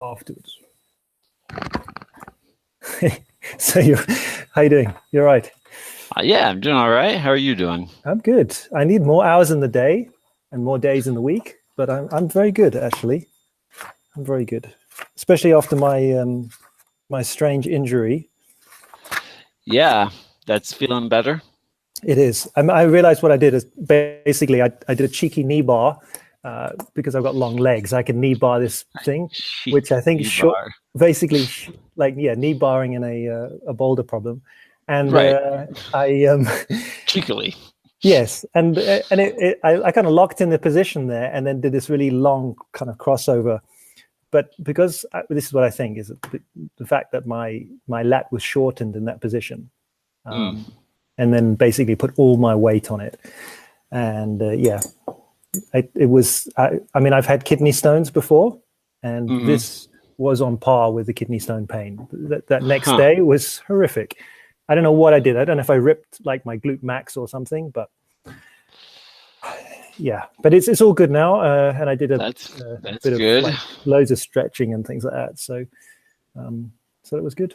afterwards. So how you doing? You're right. Yeah, I'm doing all right. How are you doing? I'm good. I need more hours in the day and more days in the week, but I'm very good actually. I'm very good, especially after my strange injury. Yeah, that's feeling better. It is. I realized what I did is basically I did a cheeky knee bar because I've got long legs. I can knee bar this thing, which I think short, Bar. basically like knee barring in a boulder problem, and Right. I Cheekily. yes, I kind of locked in the position there, and then did this really long kind of crossover. But because this is what I think is the fact that my lat was shortened in that position. Mm. And then basically put all my weight on it. And yeah, it was, I mean, I've had kidney stones before, and this was on par with the kidney stone pain. That next day was horrific. I don't know what I did. I don't know if I ripped like my glute max or something, but yeah, but it's all good now. And I did a That's bit good. of like loads of stretching and things like that. So it was good.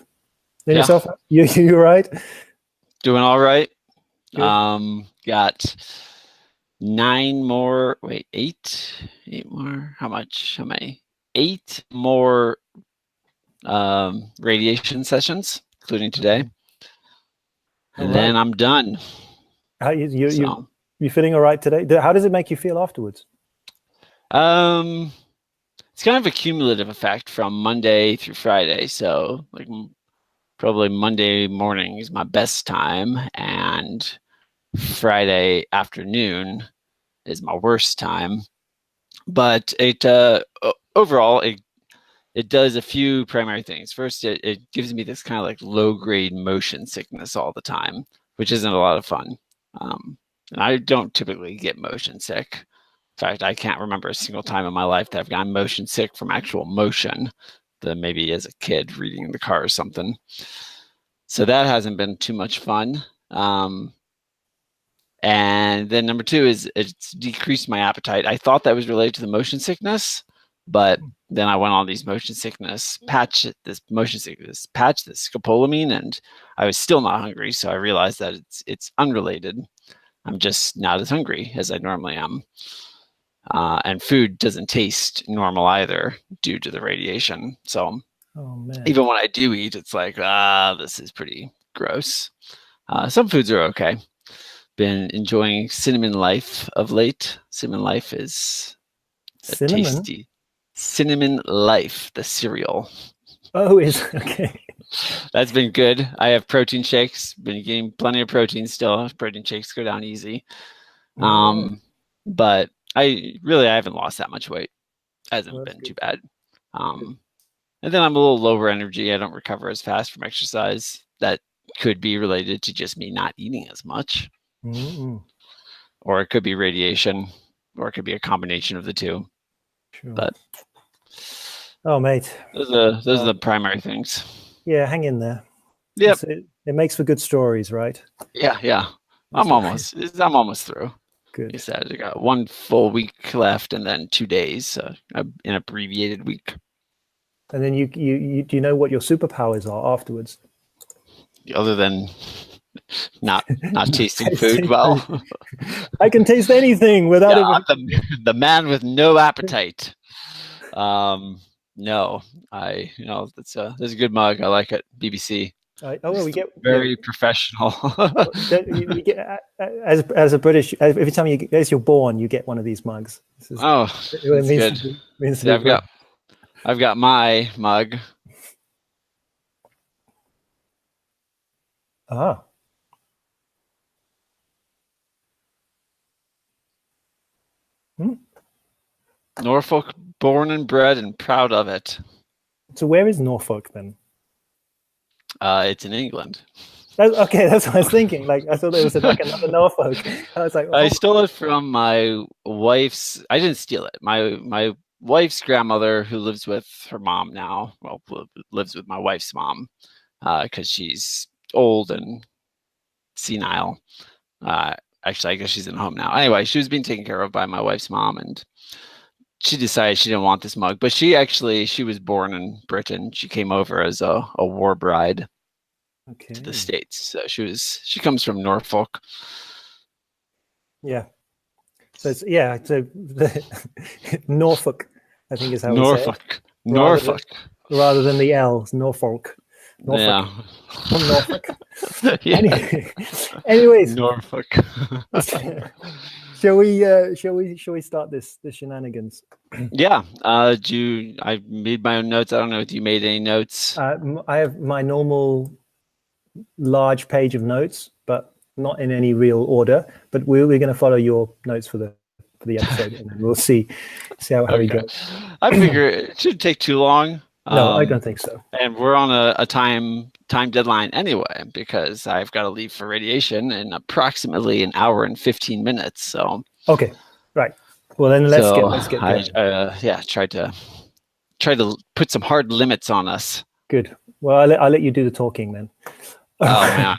And Yeah. yourself, you right? Doing all right. Good. Got 9 more. Wait, 8 more. How much? How many? 8 more radiation sessions, including today. And then I'm done. How you feeling all right today? How does it make you feel afterwards? It's kind of a cumulative effect from Monday through Friday. So like probably Monday morning is my best time, and Friday afternoon is my worst time. But it overall it does a few primary things. First, it gives me this kind of like low grade motion sickness all the time, which isn't a lot of fun. And I don't typically get motion sick. In fact, I can't remember a single time in my life that I've gotten motion sick from actual motion, than maybe as a kid reading in the car or something. So that hasn't been too much fun. And then number 2 is it's decreased my appetite. I thought that was related to the motion sickness, but then I went on these motion sickness patch, this scopolamine, and I was still not hungry. So I realized that it's unrelated. I'm just not as hungry as I normally am. And food doesn't taste normal either due to the radiation. So even when I do eat, it's like, this is pretty gross. Some foods are okay. Been enjoying Cinnamon Life of late. Cinnamon Life is tasty. Cinnamon Life, the cereal. Oh, is okay. That's been good. I have protein shakes. Been getting plenty of protein still. Protein shakes go down easy. But I haven't lost that much weight. Hasn't been too bad. And then I'm a little lower energy. I don't recover as fast from exercise. That could be related to just me not eating as much. Or it could be radiation, or it could be a combination of the two. Sure. But mate, those are the primary things. Yeah, hang in there. Yep. It makes for good stories, right? Yeah. I'm almost through. Good. You said I got 1 full week left, and then 2 days, an abbreviated week. And then you do you know what your superpowers are afterwards? Other than not tasting food well. I can taste anything without the man with no appetite. No, that's a good mug. I like it. BBC. We get very professional. You get, as a British, every time as you're born, you get one of these mugs. That's good. I've got my mug. Norfolk, born and bred, and proud of it. So where is Norfolk then? It's in England. Okay, that's what I was thinking. Like I thought it was like another Norfolk. I was like, I stole it from my wife's. I didn't steal it. My wife's grandmother, who lives with her mom now, lives with my wife's mom, because she's old and senile. Actually, I guess she's in home now. Anyway, she was being taken care of by my wife's mom, and she decided she didn't want this mug, but she was born in Britain. She came over as a war bride to the States. So she comes from Norfolk. Yeah. So Norfolk, I think is how we say it. Norfolk. Rather than the L, Norfolk. Yeah. From Norfolk. Yeah. Anyways. Norfolk. Shall we start this shenanigans? Yeah. I made my own notes. I don't know if you made any notes. I have my normal large page of notes, but not in any real order. But we're going to follow your notes for the episode, and then we'll see how we go. I figure it shouldn't take too long. No, I don't think so. And we're on a time deadline anyway, because I've got to leave for radiation in approximately an hour and 15 minutes. So okay, right. Well, then let's get going. Try to put some hard limits on us. Good. Well, I'll let you do the talking then. Oh man.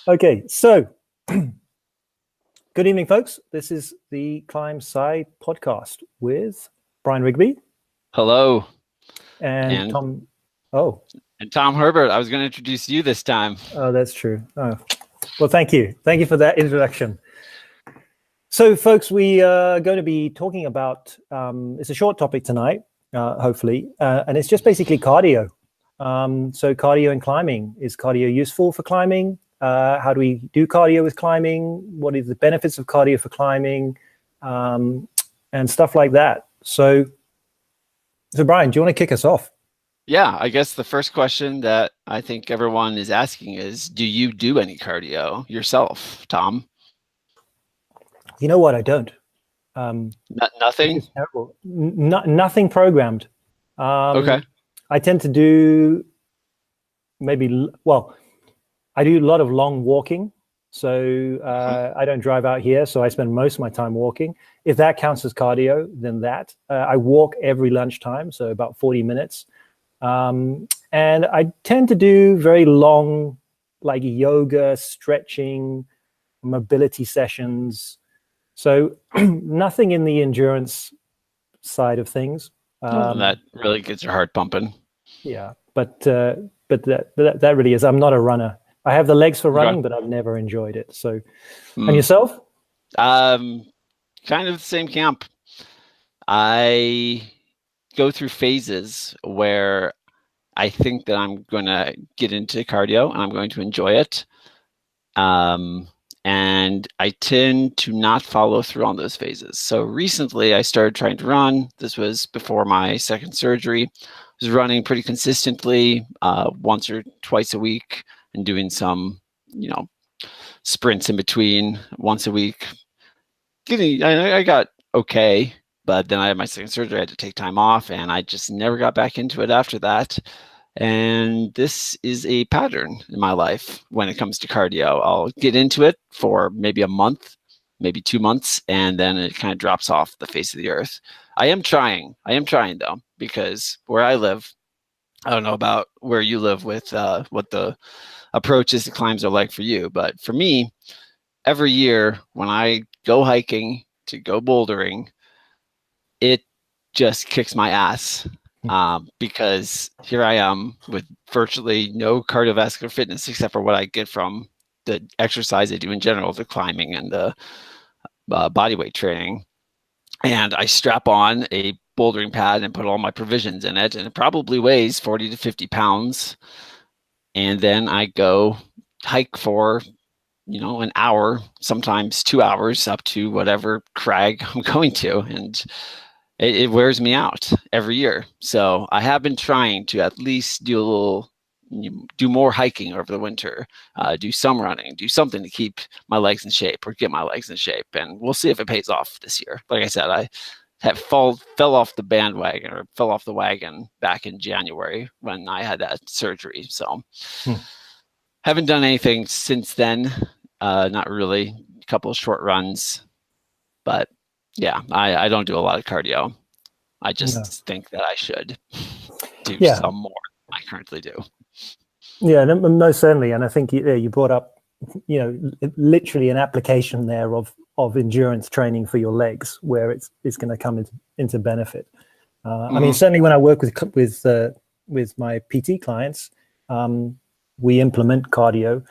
Okay. So, good evening, folks. This is the ClimbSci podcast with Brian Rigby. Hello. And Tom. Oh. And Tom Herbert. I was going to introduce you this time. Oh, that's true. Oh. Well, thank you. Thank you for that introduction. So, folks, we are going to be talking about, it's a short topic tonight, hopefully, and it's just basically cardio. So cardio and climbing. Is cardio useful for climbing? How do we do cardio with climbing? What are the benefits of cardio for climbing? And stuff like that. So Brian, do you want to kick us off? Yeah, I guess the first question that I think everyone is asking is, do you do any cardio yourself, Tom? You know what? I don't. Nothing? It's terrible. Nothing programmed. Okay. I tend to do I do a lot of long walking. So I don't drive out here, so I spend most of my time walking. If that counts as cardio, then that. I walk every lunchtime, so about 40 minutes. And I tend to do very long, like yoga, stretching, mobility sessions. So nothing in the endurance side of things. That really gets your heart pumping. Yeah, but that really is. I'm not a runner. I have the legs for running, but I've never enjoyed it. So, and yourself? Kind of the same camp. I go through phases where I think that I'm going to get into cardio and I'm going to enjoy it. And I tend to not follow through on those phases. So recently I started trying to run. This was before my second surgery. I was running pretty consistently, once or twice a week, and doing some, sprints in between once a week. I got okay, but then I had my second surgery. I had to take time off, and I just never got back into it after that. And this is a pattern in my life when it comes to cardio. I'll get into it for maybe a month, maybe 2 months, and then it kind of drops off the face of the earth. I am trying though, because where I live, I don't know about where you live with what the approaches to climbs are like for you, but for me, every year when I go hiking, to go bouldering, it just kicks my ass. Because here I am with virtually no cardiovascular fitness except for what I get from the exercise I do in general, the climbing and the body weight training. And I strap on a bouldering pad and put all my provisions in it, and it probably weighs 40 to 50 pounds. And then I go hike for, an hour, sometimes 2 hours, up to whatever crag I'm going to. And it wears me out every year. So I have been trying to at least do more hiking over the winter, do some running, do something to keep my legs in shape or get my legs in shape. And we'll see if it pays off this year. Like I said, I fell off the bandwagon, or fell off the wagon back in January when I had that surgery. So haven't done anything since then. Not really. A couple of short runs, but yeah, I don't do a lot of cardio. I just think that I should do some more than I currently do. Yeah, most certainly. And I think you brought up, literally an application there of of endurance training for your legs, where it's going to come into benefit. I mean, certainly when I work with my PT clients, we implement cardio.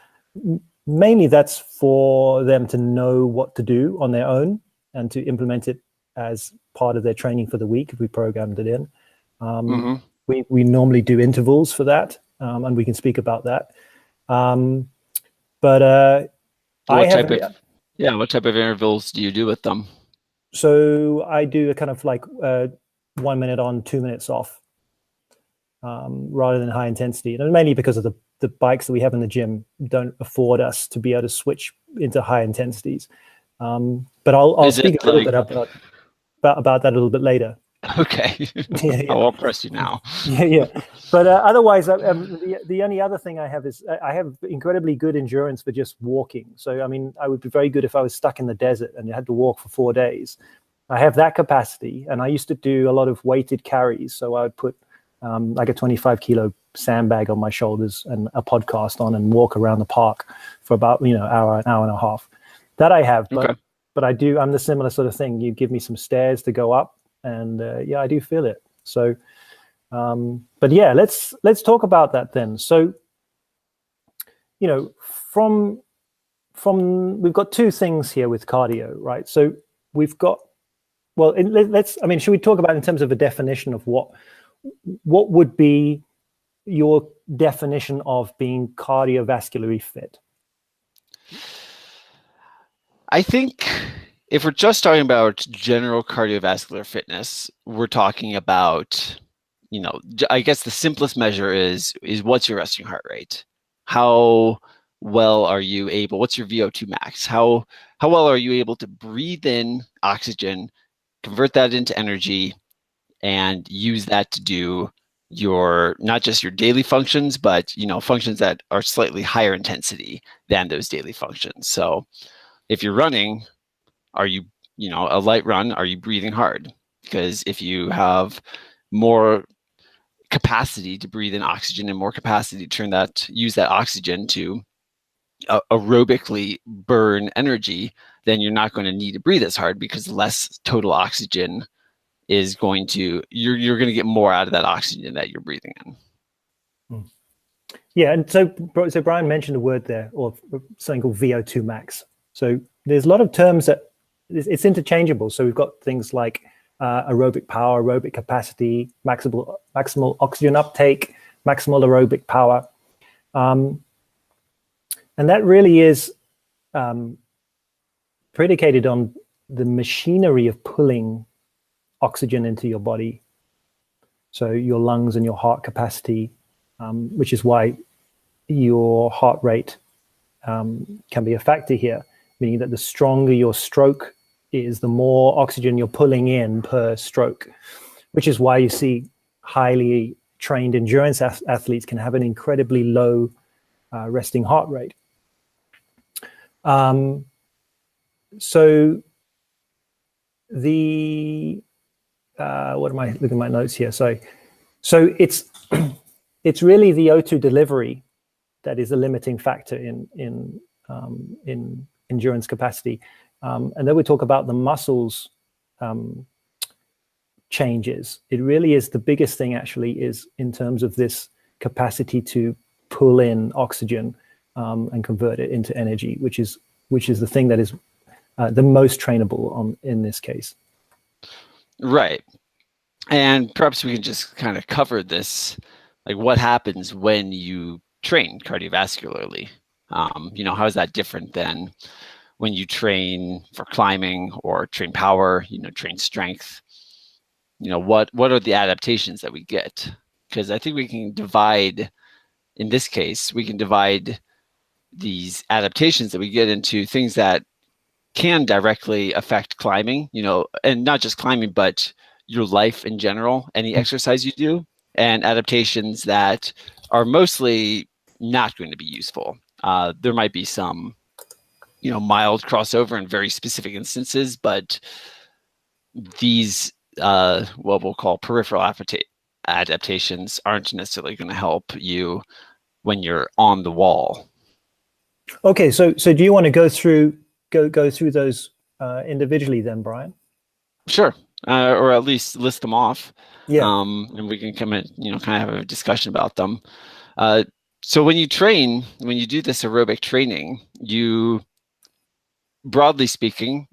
Mainly that's for them to know what to do on their own and to implement it as part of their training for the week if we programmed it in. We normally do intervals for that, and we can speak about that. What type of intervals do you do with them? So I do a kind of like 1 minute on, 2 minutes off, rather than high intensity, and mainly because of the bikes that we have in the gym don't afford us to be able to switch into high intensities. But I'll speak a little bit about that a little bit later. Okay. I won't press you now. Yeah. But otherwise, the only other thing I have is I have incredibly good endurance for just walking. So, I mean, I would be very good if I was stuck in the desert and you had to walk for 4 days. I have that capacity. And I used to do a lot of weighted carries. So I would put like a 25 kilo sandbag on my shoulders and a podcast on and walk around the park for about, hour and a half. That I have. But I'm the similar sort of thing. You give me some stairs to go up. And I do feel it. So, but yeah, let's talk about that then. So, from we've got two things here with cardio, right? So we've got, should we talk about in terms of a definition of what would be your definition of being cardiovascularly fit? I think if we're just talking about general cardiovascular fitness, we're talking about, I guess the simplest measure is what's your resting heart rate? How well are you able, what's your VO2 max? How well are you able to breathe in oxygen, convert that into energy, and use that to do not just your daily functions, but, functions that are slightly higher intensity than those daily functions. So if you're running, are you, a light run, are you breathing hard? Because if you have more capacity to breathe in oxygen and more capacity to use that oxygen to aerobically burn energy, then you're not going to need to breathe as hard because less total oxygen is going to, you're going to get more out of that oxygen that you're breathing in. Yeah, and so Brian mentioned a word there, or something called VO2 max. So there's a lot of terms that it's interchangeable. So we've got things like aerobic power, aerobic capacity, maximal oxygen uptake, maximal aerobic power. And that really is predicated on the machinery of pulling oxygen into your body. So your lungs and your heart capacity, which is why your heart rate can be a factor here, meaning that the stronger your stroke is, the more oxygen you're pulling in per stroke, which is why you see highly trained endurance athletes can have an incredibly low resting heart rate. So the what am I looking at my notes here? So it's really the O2 delivery that is a limiting factor in endurance capacity. And then we talk about the muscles changes. It really is the biggest thing actually is in terms of this capacity to pull in oxygen and convert it into energy, which is the thing that is the most trainable in this case. Right. And perhaps we can just kind of cover this, like what happens when you train cardiovascularly. How is that different than when you train for climbing or train power, train strength? What are the adaptations that we get? Because I think we can divide, in this case, we can divide these adaptations that we get into things that can directly affect climbing, and not just climbing, but your life in general, any exercise you do, and adaptations that are mostly not going to be useful. There might be some, mild crossover in very specific instances, but these, what we'll call peripheral adaptations aren't necessarily going to help you when you're on the wall. Okay, so do you want to go through those individually then, Brian? Sure. Or at least list them off. Yeah. And we can come in, kind of have a discussion about them. So when you do this aerobic training, you, broadly speaking,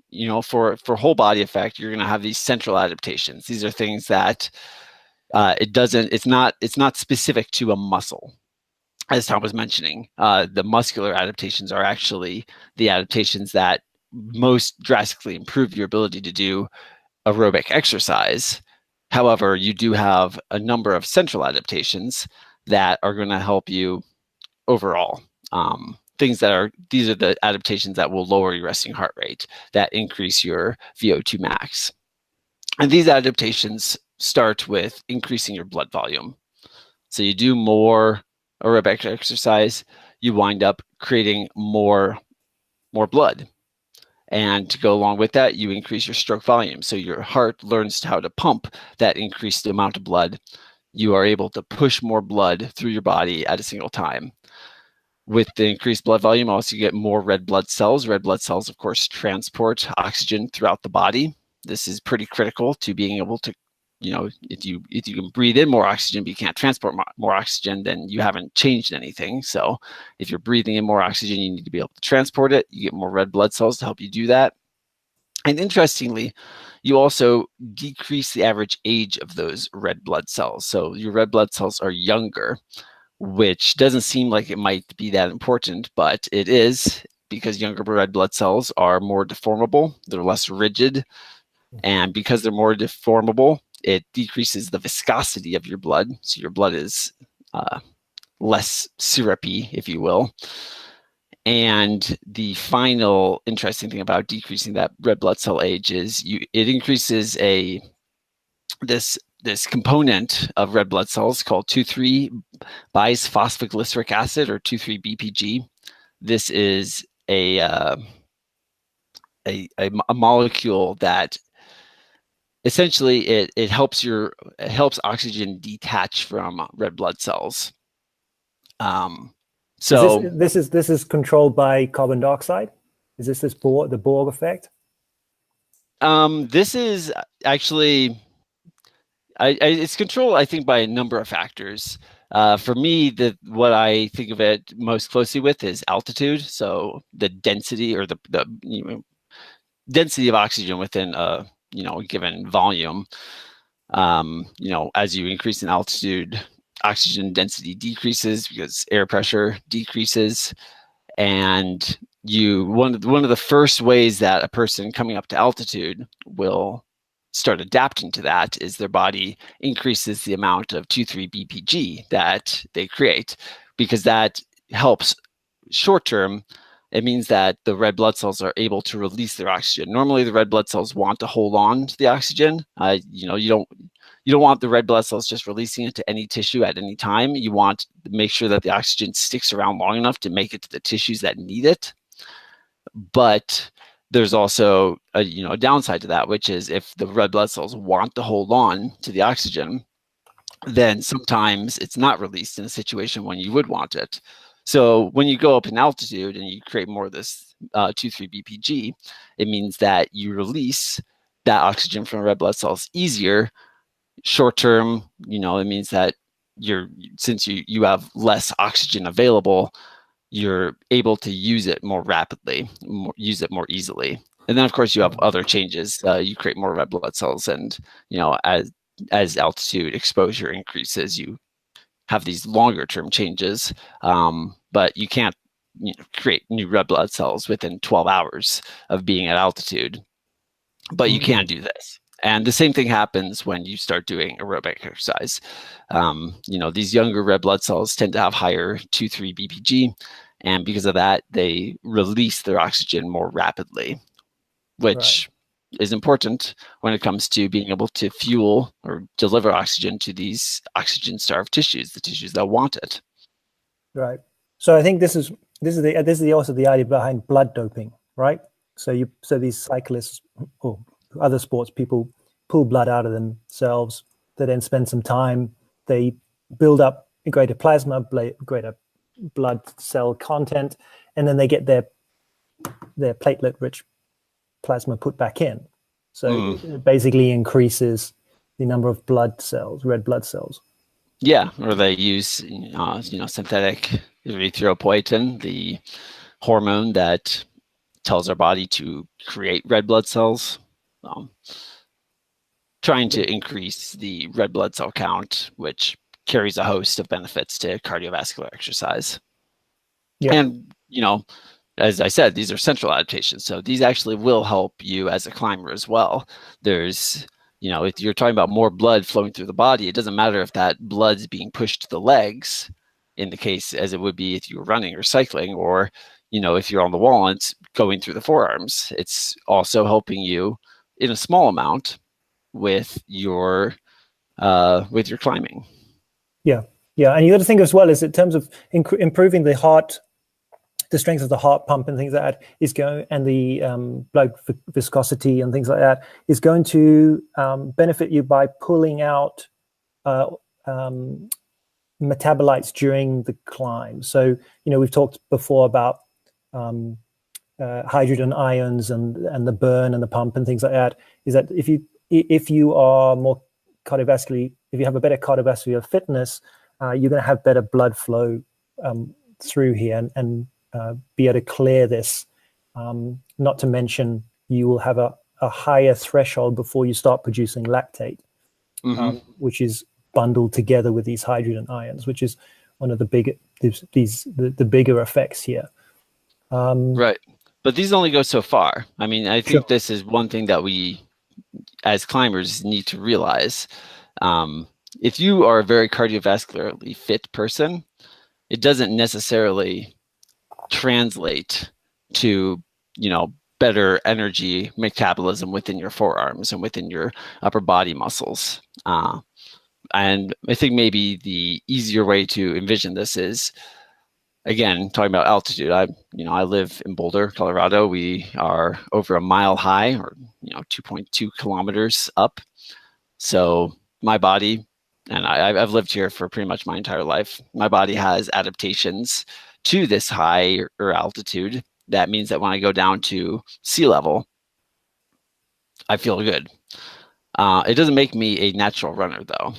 for whole body effect, you're going to have these central adaptations. These are things that it's not specific to a muscle. As Tom was mentioning, the muscular adaptations are actually the adaptations that most drastically improve your ability to do aerobic exercise. However, you do have a number of central adaptations that are going to help you overall. These are the adaptations that will lower your resting heart rate, that increase your VO2 max. And these adaptations start with increasing your blood volume. So you do more aerobic exercise, you wind up creating more blood. And to go along with that, you increase your stroke volume. So your heart learns how to pump that increased amount of blood. You are able to push more blood through your body at a single time. With the increased blood volume, also you get more red blood cells. Red blood cells, of course, transport oxygen throughout the body. This is pretty critical to being able to, if you can breathe in more oxygen, but you can't transport more oxygen, then you haven't changed anything. So if you're breathing in more oxygen, you need to be able to transport it. You get more red blood cells to help you do that. And interestingly, you also decrease the average age of those red blood cells. So your red blood cells are younger, which doesn't seem like it might be that important, but it is, because younger red blood cells are more deformable. They're less rigid. And because they're more deformable, it decreases the viscosity of your blood. So your blood is less syrupy, if you will. And the final interesting thing about decreasing that red blood cell age is it increases this component of red blood cells called 2,3-bisphosphoglyceric acid, or 2,3-BPG. This is a molecule that essentially it helps oxygen detach from red blood cells. So this is controlled by carbon dioxide. Is this the Borg effect? This is actually it's controlled, I think, by a number of factors. For me, what I think of it most closely with is altitude. So the density, or the density of oxygen within a given volume. As you increase in altitude, oxygen density decreases because air pressure decreases. And one of the first ways that a person coming up to altitude will start adapting to that is their body increases the amount of 2,3-BPG that they create, because that helps short term. It means that the red blood cells are able to release their oxygen. Normally, the red blood cells want to hold on to the oxygen. You don't want the red blood cells just releasing it to any tissue at any time. You want to make sure that the oxygen sticks around long enough to make it to the tissues that need it. But there's also a downside to that, which is if the red blood cells want to hold on to the oxygen, then sometimes it's not released in a situation when you would want it. So when you go up in altitude and you create more of this 2,3-BPG, it means that you release that oxygen from red blood cells easier. Short term, it means that since you have less oxygen available, you're able to use it more rapidly, use it more easily. And then, of course, you have other changes. You create more red blood cells, and as altitude exposure increases, you have these longer term changes. But you can't create new red blood cells within 12 hours of being at altitude. But you can do this. And the same thing happens when you start doing aerobic exercise. These younger red blood cells tend to have higher 2,3-BPG. And because of that, they release their oxygen more rapidly, which is important when it comes to being able to fuel or deliver oxygen to these oxygen-starved tissues, the tissues that want it. Right. So I think this is also the idea behind blood doping, right? So these cyclists or other sports people pull blood out of themselves. They then spend some time. They build up greater plasma, greater blood cell content, and then they get their platelet-rich plasma put back in. So it basically increases the number of blood cells, red blood cells. Yeah, or they use synthetic erythropoietin, the hormone that tells our body to create red blood cells, trying to increase the red blood cell count, which carries a host of benefits to cardiovascular exercise. Yeah. And, as I said, these are central adaptations. So these actually will help you as a climber as well. There's, if you're talking about more blood flowing through the body, it doesn't matter if that blood's being pushed to the legs, in the case as it would be if you were running or cycling, or, if you're on the wall and it's going through the forearms. It's also helping you in a small amount with your climbing. Yeah. And you got to think as well is in terms of improving the heart, the strength of the heart pump and things like that is going, and the blood viscosity and things like that is going to benefit you by pulling out metabolites during the climb. So, we've talked before about hydrogen ions and the burn and the pump and things like that, is that if you are more cardiovascularly, if you have a better cardiovascular fitness, you're going to have better blood flow through here and be able to clear this. Not to mention, you will have a higher threshold before you start producing lactate, which is bundled together with these hydrogen ions, which is one of the bigger effects here. Right. But these only go so far. I mean, I think this is one thing that we, as climbers, need to realize. If you are a very cardiovascularly fit person, it doesn't necessarily translate to, better energy metabolism within your forearms and within your upper body muscles. And I think maybe the easier way to envision this is, again, talking about altitude. I live in Boulder, Colorado. We are over a mile high, or 2.2 kilometers up. So my body, and I've lived here for pretty much my entire life, my body has adaptations to this higher altitude. That means that when I go down to sea level, I feel good. It doesn't make me a natural runner, though.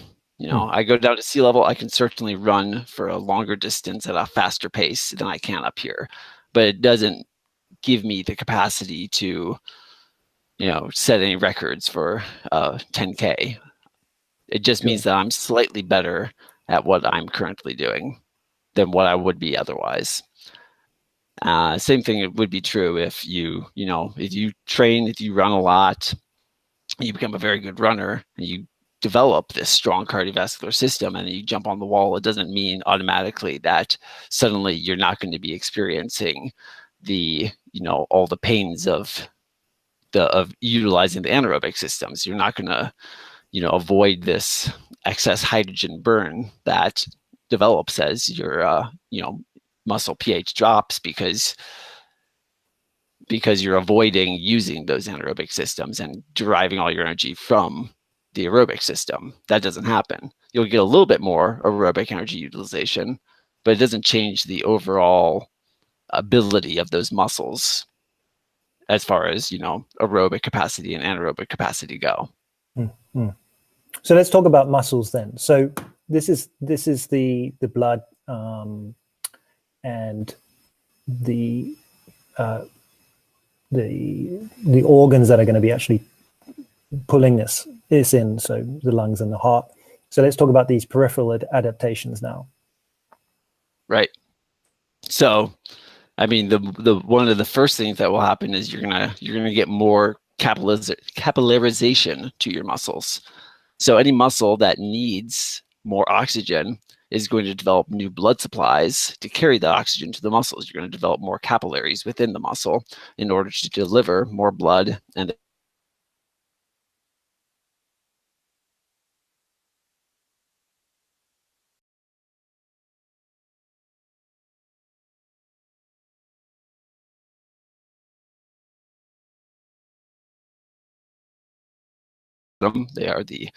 I go down to sea level, I can certainly run for a longer distance at a faster pace than I can up here, but it doesn't give me the capacity to, set any records for 10K. It just means that I'm slightly better at what I'm currently doing than what I would be otherwise. Same thing would be true if if you train, if you run a lot, you become a very good runner and you develop this strong cardiovascular system and you jump on the wall. It doesn't mean automatically that suddenly you're not going to be experiencing the, all the pains of utilizing the anaerobic systems. You're not going to, avoid this excess hydrogen burn that develops as your, muscle pH drops because you're avoiding using those anaerobic systems and deriving all your energy from the aerobic system. That doesn't happen. You'll get a little bit more aerobic energy utilization, but it doesn't change the overall ability of those muscles as far as, aerobic capacity and anaerobic capacity go. Mm-hmm. So let's talk about muscles then. So this is the blood and the organs that are going to be actually pulling this in, so the lungs and the heart. So let's talk about these peripheral adaptations now. Right. So, I mean, the one of the first things that will happen is you're gonna get more capillarization to your muscles. So any muscle that needs more oxygen is going to develop new blood supplies to carry that oxygen to the muscles. You're going to develop more capillaries within the muscle in order to deliver more blood and they are the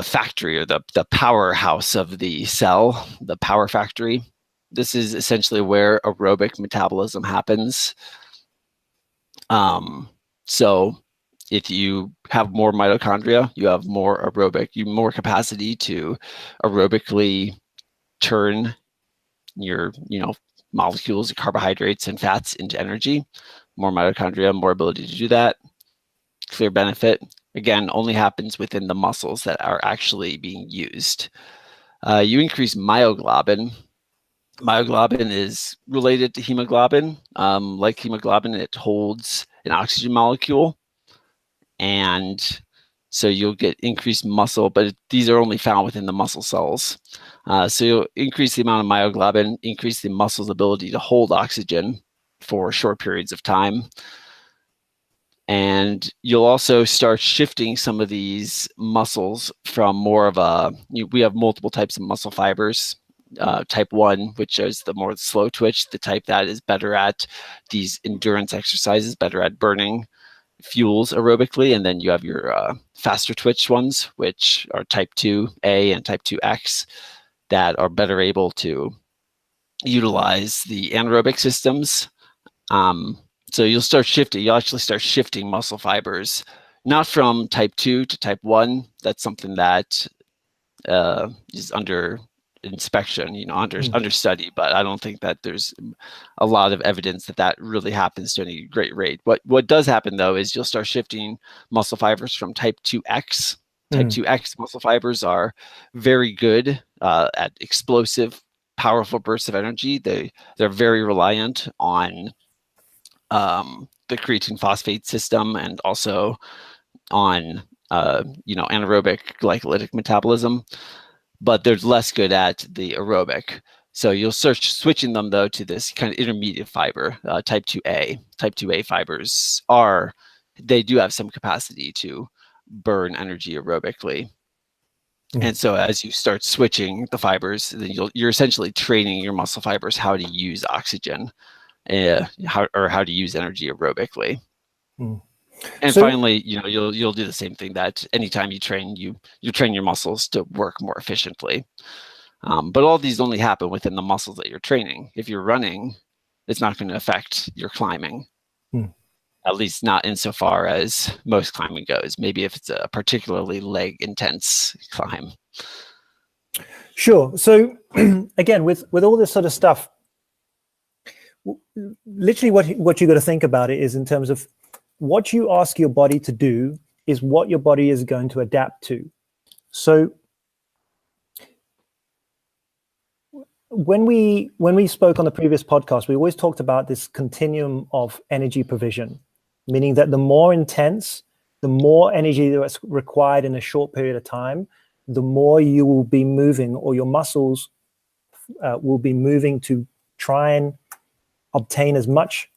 factory, or the powerhouse of the cell, the power factory. This is essentially where aerobic metabolism happens. So if you have more mitochondria, you have more capacity to aerobically turn your, molecules, carbohydrates and fats into energy. More mitochondria, more ability to do that. Clear benefit. Again, only happens within the muscles that are actually being used. You increase myoglobin. Myoglobin is related to hemoglobin. Like hemoglobin, it holds an oxygen molecule. And so you'll get increased muscle, but these are only found within the muscle cells. So you'll increase the amount of myoglobin, increase the muscle's ability to hold oxygen for short periods of time. And you'll also start shifting some of these muscles from more of we have multiple types of muscle fibers. Type 1, which is the more slow twitch, the type that is better at these endurance exercises, better at burning fuels aerobically. And then you have your faster twitch ones, which are type 2A and type 2X, that are better able to utilize the anaerobic systems. So you'll actually start shifting muscle fibers, not from type 2 to type 1. That's something that is under inspection, under study, but I don't think that there's a lot of evidence that really happens to any great rate. What does happen though is you'll start shifting muscle fibers from type 2X. Type 2X muscle fibers are very good at explosive, powerful bursts of energy. They're very reliant on the creatine phosphate system and also on anaerobic glycolytic metabolism, but they're less good at the aerobic. So you'll start switching them though to this kind of intermediate fiber, type 2A. Type 2A fibers they do have some capacity to burn energy aerobically. And so as you start switching the fibers, then you're essentially training your muscle fibers how to use oxygen, how to use energy aerobically. And finally, you'll do the same thing that anytime you train, you train your muscles to work more efficiently. But all these only happen within the muscles that you're training. If you're running, it's not going to affect your climbing, at least not insofar as most climbing goes. Maybe if it's a particularly leg intense climb. Sure. So again, with all this sort of stuff, literally what you got to think about it is in terms of what you ask your body to do is what your body is going to adapt to. So when we spoke on the previous podcast, we always talked about this continuum of energy provision, meaning that the more intense, the more energy that's required in a short period of time, the more you will be moving, or your muscles will be moving to try and obtain as much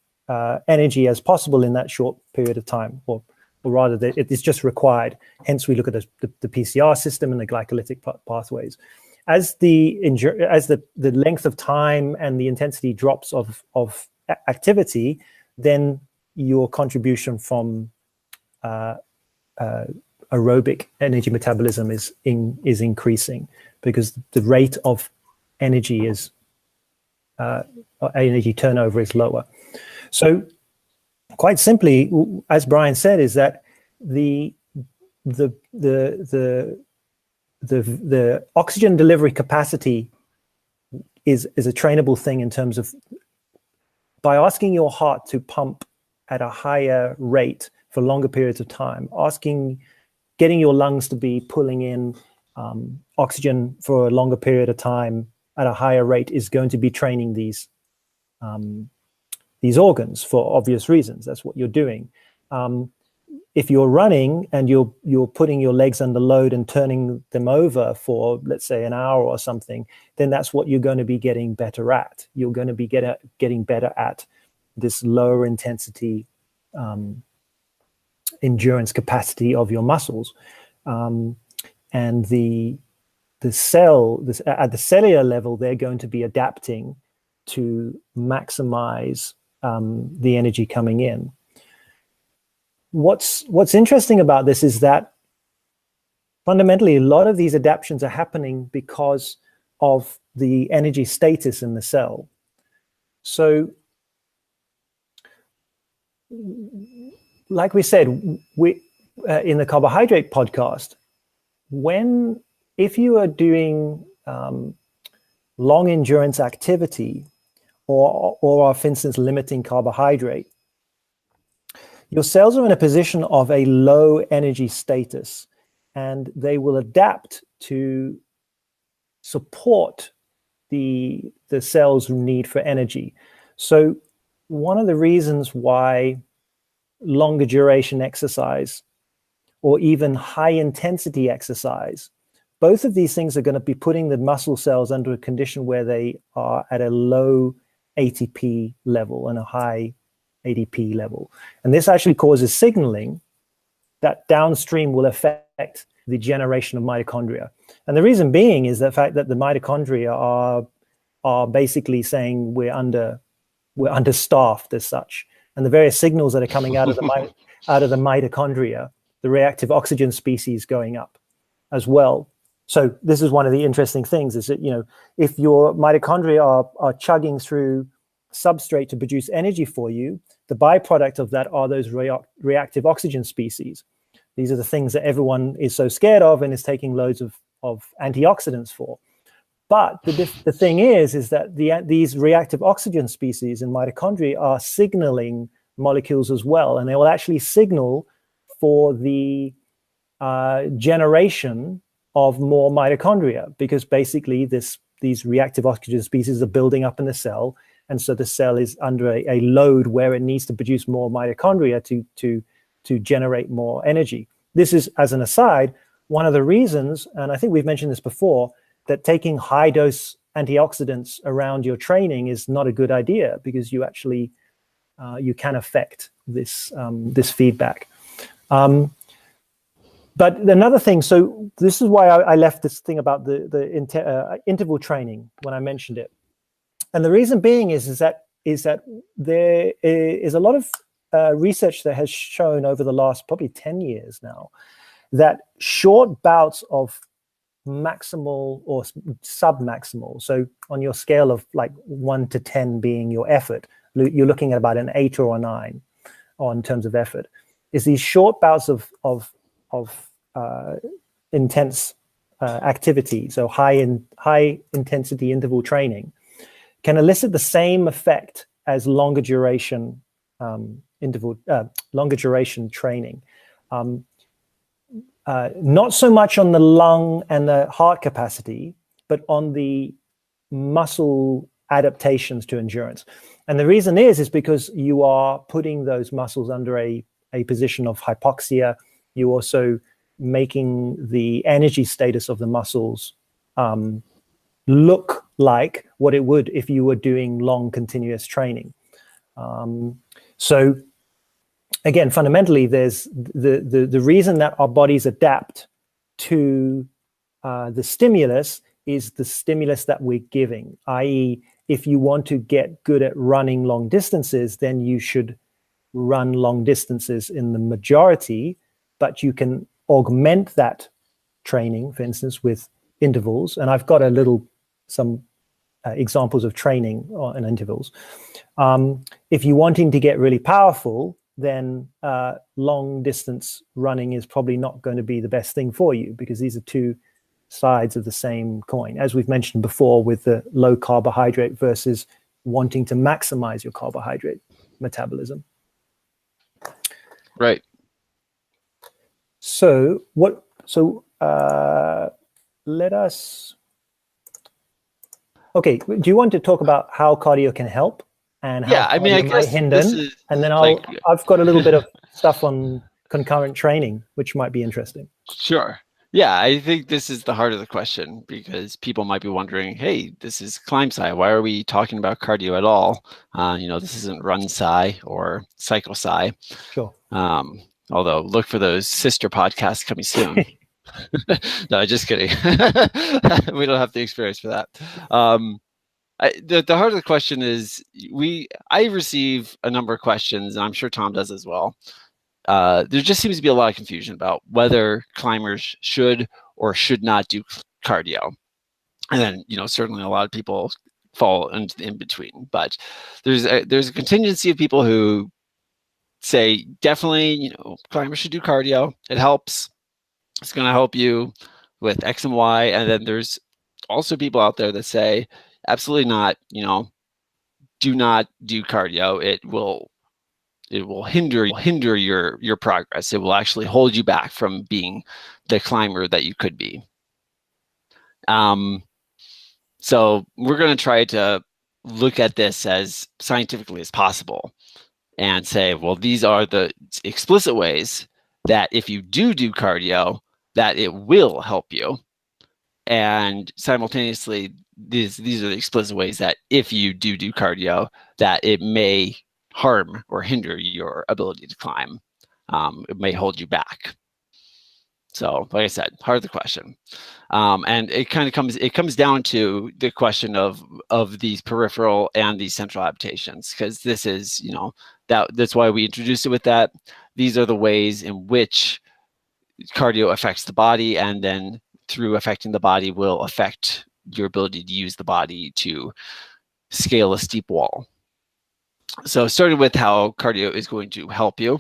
energy as possible in that short period of time, or rather, it is just required. Hence, we look at the PCR system and the glycolytic pathways. As the length of time and the intensity drops of activity, then your contribution from aerobic energy metabolism is increasing, because the rate of energy energy turnover is lower. So quite simply, as Brian said, is that the oxygen delivery capacity is a trainable thing in terms of, by asking your heart to pump at a higher rate for longer periods of time, getting your lungs to be pulling in oxygen for a longer period of time at a higher rate is going to be training these organs for obvious reasons. That's what you're doing. If you're running and you're putting your legs under load and turning them over for, let's say, an hour or something, then that's what you're going to be getting better at. You're going to be getting better at this lower intensity endurance capacity of your muscles, and at the cellular level, they're going to be adapting to maximize the energy coming in. What's interesting about this is that fundamentally a lot of these adaptations are happening because of the energy status in the cell. So like we said, we in the carbohydrate podcast, if you are doing long endurance activity or are, for instance, limiting carbohydrate, your cells are in a position of a low energy status, and they will adapt to support the cell's need for energy. So one of the reasons why longer duration exercise or even high intensity exercise, both of these things are going to be putting the muscle cells under a condition where they are at a low ATP level and a high ADP level. And this actually causes signaling that downstream will affect the generation of mitochondria. And the reason being is the fact that the mitochondria are basically saying we're understaffed as such. And the various signals that are coming out of the mitochondria, the reactive oxygen species going up as well. So this is one of the interesting things, is that, you know, if your mitochondria are chugging through substrate to produce energy for you, the byproduct of that are those reactive oxygen species. These are the things that everyone is so scared of and is taking loads of antioxidants for. But the thing is that these reactive oxygen species in mitochondria are signaling molecules as well, and they will actually signal for the generation of more mitochondria, because basically these reactive oxygen species are building up in the cell, and so the cell is under a load where it needs to produce more mitochondria to generate more energy. This is, as an aside, one of the reasons, and I think we've mentioned this before, that taking high dose antioxidants around your training is not a good idea, because you actually you can affect this feedback. But another thing, so this is why I left this thing about the interval training when I mentioned it, and the reason being is that there is a lot of research that has shown over the last probably 10 years now that short bouts of maximal or sub-maximal, so on your scale of like 1 to 10 being your effort, you're looking at about an 8 or a 9 in terms of effort, is these short bouts of intense activity, so high intensity interval training, can elicit the same effect as longer duration training. Not so much on the lung and the heart capacity, but on the muscle adaptations to endurance. And the reason is because you are putting those muscles under a position of hypoxia. You also making the energy status of the muscles look like what it would if you were doing long continuous training. So again, fundamentally, there's the reason that our bodies adapt to the stimulus is the stimulus that we're giving, i.e., if you want to get good at running long distances, then you should run long distances in the majority, but you can augment that training, for instance, with intervals. And I've got some examples of training in intervals. If you're wanting to get really powerful, then long distance running is probably not going to be the best thing for you, because these are two sides of the same coin, as we've mentioned before, with the low carbohydrate versus wanting to maximize your carbohydrate metabolism. Right. So let us. Okay, do you want to talk about how cardio can help and how I mean, I guess hinder? And then I've got a little bit of stuff on concurrent training, which might be interesting. Sure. Yeah, I think this is the heart of the question, because people might be wondering, hey, this is ClimbSci. Why are we talking about cardio at all? This isn't RunSci or CycleSci. Sure. Although look for those sister podcasts coming soon. No, just kidding. We don't have the experience for that. The heart of the question is, I receive a number of questions, and I'm sure Tom does as well. There just seems to be a lot of confusion about whether climbers should or should not do cardio. And then, certainly a lot of people fall into the in-between. But there's a contingency of people who say definitely, you know, climbers should do cardio. It helps. It's going to help you with X and Y. And then there's also people out there that say, absolutely not, you know, do not do cardio. It will hinder your progress. It will actually hold you back from being the climber that you could be. So we're going to try to look at this as scientifically as possible and say, well, these are the explicit ways that if you do cardio, that it will help you. And simultaneously, these are the explicit ways that if you do cardio, that it may harm or hinder your ability to climb. It may hold you back. So, like I said, hard the question. And it kind of comes down to the question of these peripheral and these central adaptations, because this is, you know, that's why we introduced it with that. These are the ways in which cardio affects the body, and then through affecting the body will affect your ability to use the body to scale a steep wall. So starting with how cardio is going to help you.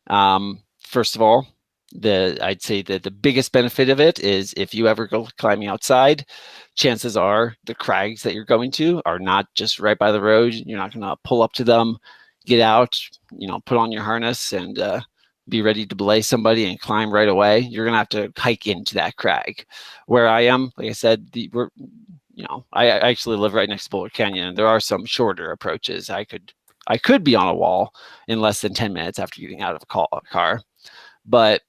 First of all, I'd say that the biggest benefit of it is if you ever go climbing outside, chances are the crags that you're going to are not just right by the road. You're not going to pull up to them, get out, you know, put on your harness and be ready to belay somebody and climb right away. You're going to have to hike into that crag. Where I am, like I said, I actually live right next to Boulder Canyon, and there are some shorter approaches. I could be on a wall in less than 10 minutes after getting out of a car. But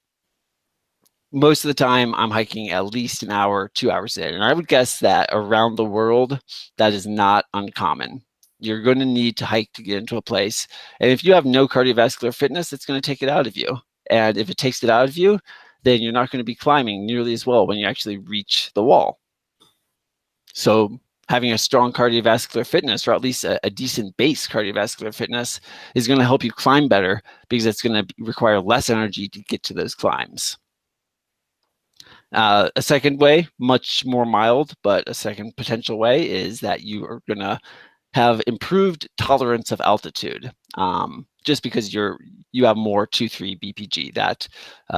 most of the time I'm hiking at least an hour, 2 hours in. And I would guess that around the world, that is not uncommon. You're going to need to hike to get into a place. And if you have no cardiovascular fitness, it's going to take it out of you. And if it takes it out of you, then you're not going to be climbing nearly as well when you actually reach the wall. So having a strong cardiovascular fitness, or at least a decent base cardiovascular fitness, is going to help you climb better because it's going to require less energy to get to those climbs. A second way, much more mild, but a second potential way is that you are going to have improved tolerance of altitude, just because you have more 2,3 BPG, that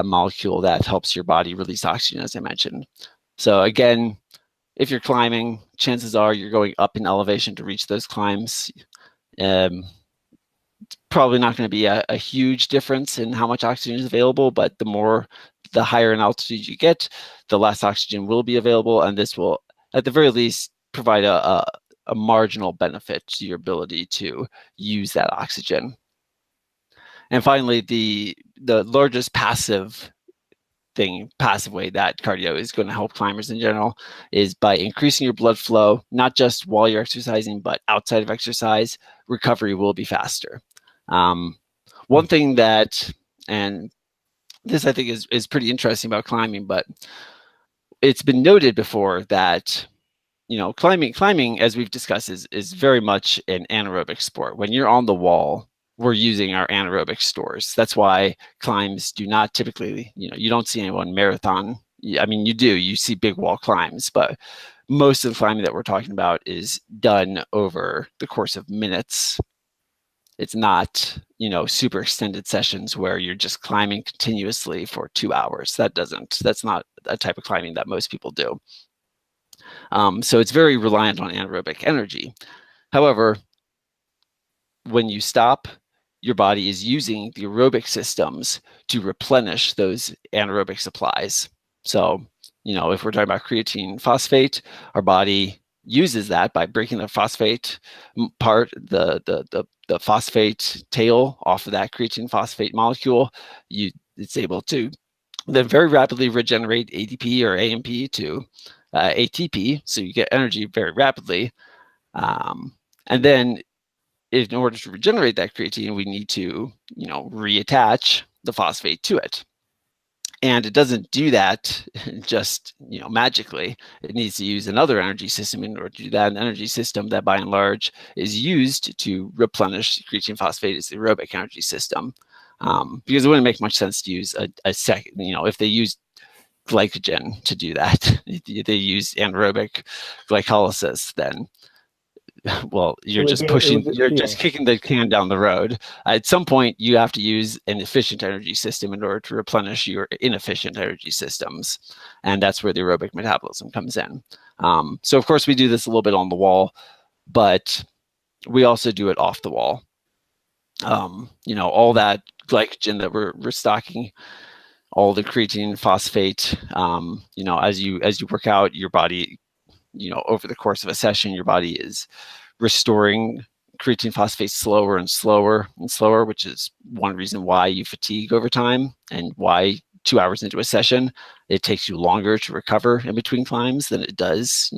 molecule that helps your body release oxygen, as I mentioned. So again, if you're climbing, chances are you're going up in elevation to reach those climbs. It's probably not going to be a huge difference in how much oxygen is available, but the higher in altitude you get, the less oxygen will be available, and this will, at the very least, provide a marginal benefit to your ability to use that oxygen. And finally, the largest passive way that cardio is going to help climbers in general is by increasing your blood flow, not just while you're exercising, but outside of exercise. Recovery will be faster. One thing that, and this I think is pretty interesting about climbing, but it's been noted before that, you know, climbing, as we've discussed, is very much an anaerobic sport. When you're on the wall, we're using our anaerobic stores. That's why climbs do not typically, you know, you don't see anyone marathon. I mean, you see big wall climbs, but most of the climbing that we're talking about is done over the course of minutes. It's not, you know, super extended sessions where you're just climbing continuously for 2 hours. That's not a type of climbing that most people do. So it's very reliant on anaerobic energy. However, when you stop, your body is using the aerobic systems to replenish those anaerobic supplies. So, you know, if we're talking about creatine phosphate, our body uses that by breaking the phosphate part, the phosphate tail off of that creatine phosphate molecule. It's able to then very rapidly regenerate ADP or AMP to ATP, so you get energy very rapidly. And then in order to regenerate that creatine, we need to, you know, reattach the phosphate to it. And it doesn't do that just, you know, magically. It needs to use another energy system in order to do that. An energy system that, by and large, is used to replenish creatine phosphate is the aerobic energy system. Because it wouldn't make much sense to use a second, you know, if they use glycogen to do that, they use anaerobic glycolysis, then well, you're just pushing, you're just kicking the can down the road. At some point, you have to use an efficient energy system in order to replenish your inefficient energy systems. And that's where the aerobic metabolism comes in. So of course we do this a little bit on the wall, but we also do it off the wall. All that glycogen that we're stocking, all the creatine, phosphate, as you work out, your body, over the course of a session, your body is restoring creatine phosphate slower and slower and slower, which is one reason why you fatigue over time and why 2 hours into a session, it takes you longer to recover in between climbs than it does,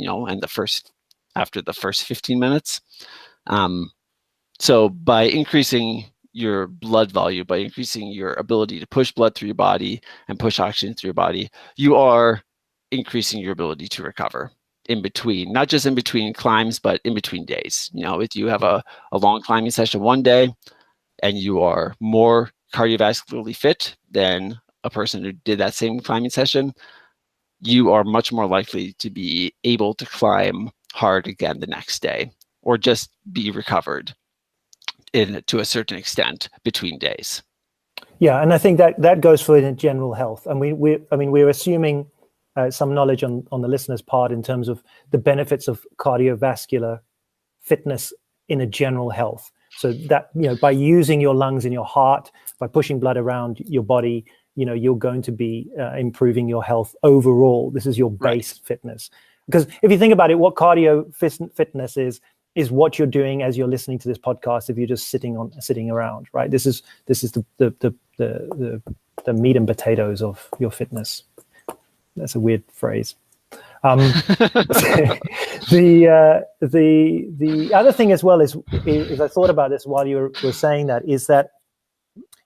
after the first 15 minutes. So by increasing your blood volume, by increasing your ability to push blood through your body and push oxygen through your body, you are increasing your ability to recover in between, not just in between climbs, but in between days. If you have a long climbing session one day and you are more cardiovascularly fit than a person who did that same climbing session, you are much more likely to be able to climb hard again the next day, or just be recovered to a certain extent between days. Yeah, and I think that goes for general health. And we're assuming some knowledge on the listener's part in terms of the benefits of cardiovascular fitness in a general health. So that, by using your lungs and your heart, by pushing blood around your body, you're going to be improving your health overall. This is your base fitness. Because if you think about it, what cardio fitness is what you're doing as you're listening to this podcast. If you're just sitting around, right? This is the meat and potatoes of your fitness. That's a weird phrase. The other thing as well is I thought about this while you were saying that, is that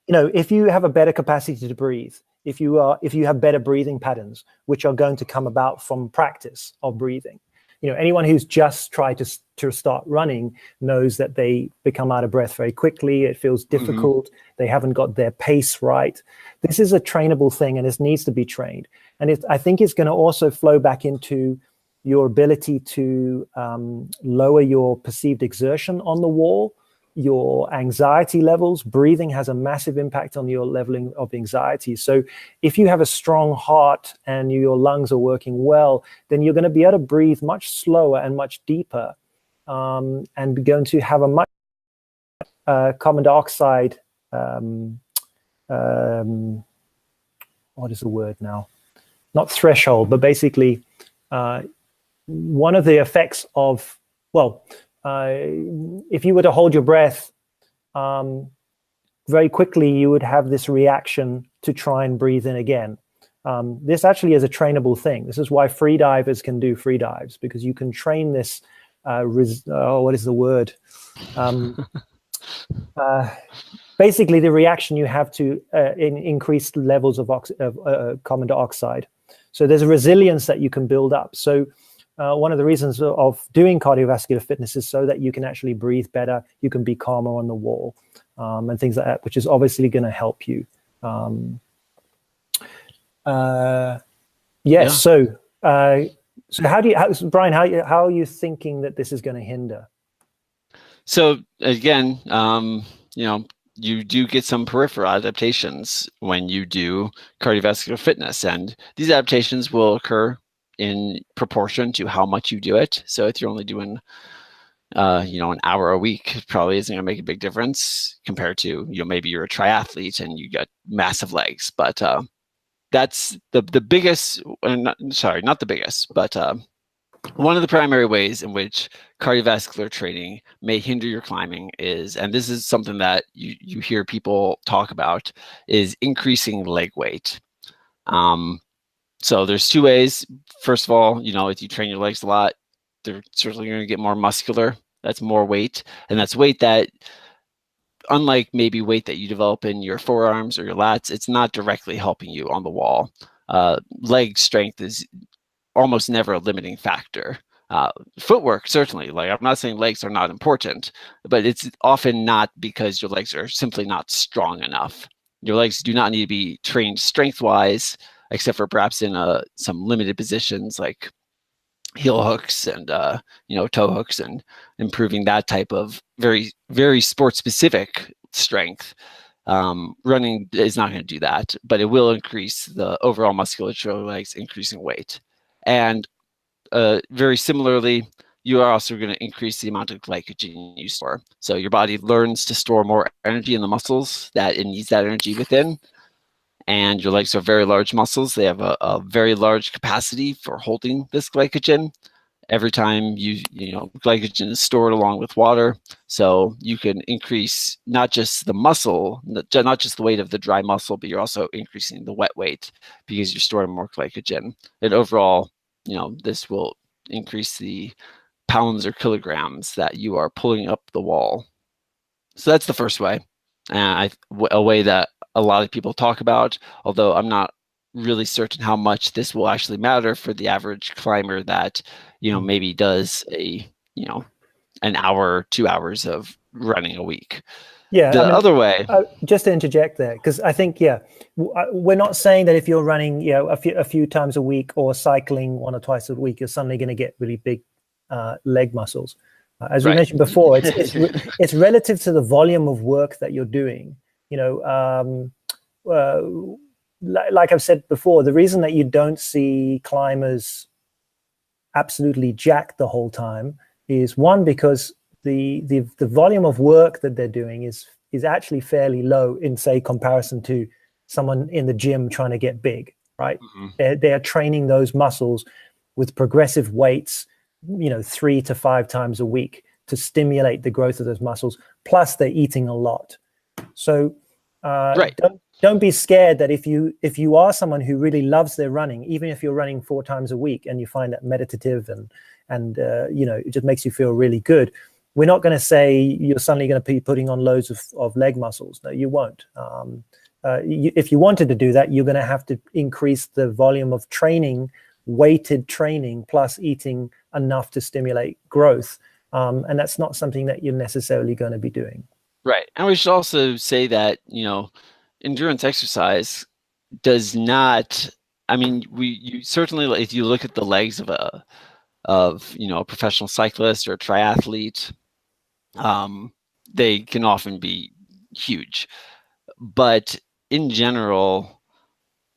if you have a better capacity to breathe, if you have better breathing patterns, which are going to come about from practice of breathing. Anyone who's just tried to start running knows that they become out of breath very quickly. It feels difficult. Mm-hmm. They haven't got their pace right. This is a trainable thing, and this needs to be trained. And I think it's going to also flow back into your ability to lower your perceived exertion on the wall, your anxiety levels. Breathing has a massive impact on your leveling of anxiety. So if you have a strong heart and your lungs are working well, then you're going to be able to breathe much slower and much deeper, and going to have a much carbon dioxide, what is the word now? Not threshold, but basically one of the effects of, if you were to hold your breath very quickly, you would have this reaction to try and breathe in again. This actually is a trainable thing. This is why free divers can do free dives, because you can train this. What is the word? Basically, the reaction you have to increased levels of carbon dioxide. So there's a resilience that you can build up. So one of the reasons of doing cardiovascular fitness is so that you can actually breathe better, you can be calmer on the wall, and things like that, which is obviously going to help you. So Brian, how are you thinking that this is going to hinder? So again, you do get some peripheral adaptations when you do cardiovascular fitness, and these adaptations will occur in proportion to how much you do it. So if you're only doing, an hour a week, it probably isn't going to make a big difference compared to, maybe you're a triathlete and you got massive legs. But that's the biggest, not the biggest, but one of the primary ways in which cardiovascular training may hinder your climbing is, and this is something that you hear people talk about, is increasing leg weight. So there's two ways. First of all, if you train your legs a lot, they're certainly going to get more muscular. That's more weight. And that's weight that, unlike maybe weight that you develop in your forearms or your lats, it's not directly helping you on the wall. Leg strength is almost never a limiting factor. Footwork, certainly. Like, I'm not saying legs are not important, but it's often not because your legs are simply not strong enough. Your legs do not need to be trained strength-wise, except for perhaps in some limited positions like heel hooks and toe hooks, and improving that type of very, very sport specific strength. Running is not going to do that, but it will increase the overall musculature of the legs, increasing weight. And very similarly, you are also going to increase the amount of glycogen you store. So your body learns to store more energy in the muscles that it needs that energy within. And your legs are very large muscles. They have a very large capacity for holding this glycogen. Every time glycogen is stored along with water. So you can increase not just the muscle, not just the weight of the dry muscle, but you're also increasing the wet weight because you're storing more glycogen. And overall, this will increase the pounds or kilograms that you are pulling up the wall. So that's the first way. A way that a lot of people talk about, although I'm not really certain how much this will actually matter for the average climber that, maybe does an hour, 2 hours of running a week. Yeah. The other way. Just to interject there, because I think, we're not saying that if you're running, a few times a week or cycling 1 or twice a week, you're suddenly going to get really big leg muscles. As we mentioned before, it's relative to the volume of work that you're doing. Like I've said before, the reason that you don't see climbers absolutely jacked the whole time is, one, because the volume of work that they're doing is actually fairly low in, say, comparison to someone in the gym trying to get big, right? Mm-hmm. They're training those muscles with progressive weights, 3 to 5 times a week to stimulate the growth of those muscles. Plus, they're eating a lot. So don't be scared that if you are someone who really loves their running, even if you're running 4 times a week and you find that meditative and it just makes you feel really good, we're not going to say you're suddenly going to be putting on loads of leg muscles. No, you won't. If you wanted to do that, you're going to have to increase the volume of training, weighted training, plus eating enough to stimulate growth. And that's not something that you're necessarily going to be doing. Right. And we should also say that, endurance exercise does not, you certainly, if you look at the legs of a professional cyclist or a triathlete, they can often be huge. But in general,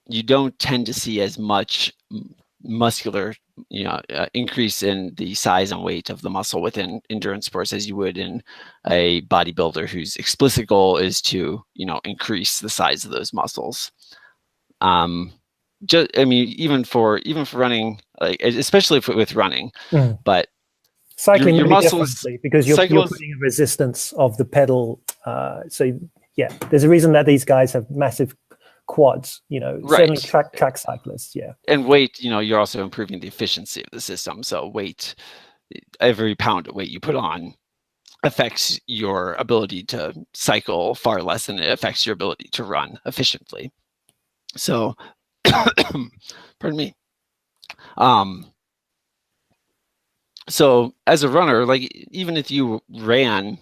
you don't tend to see as much muscular increase in the size and weight of the muscle within endurance sports as you would in a bodybuilder whose explicit goal is to increase the size of those muscles. Even for running, like especially with running, but cycling your muscles, because you're putting a resistance of the pedal. So yeah, there's a reason that these guys have massive quads, certainly track cyclists. Yeah. And weight, you're also improving the efficiency of the system. So weight, every pound of weight you put on affects your ability to cycle far less than it affects your ability to run efficiently. So, pardon me. So as a runner, like even if you ran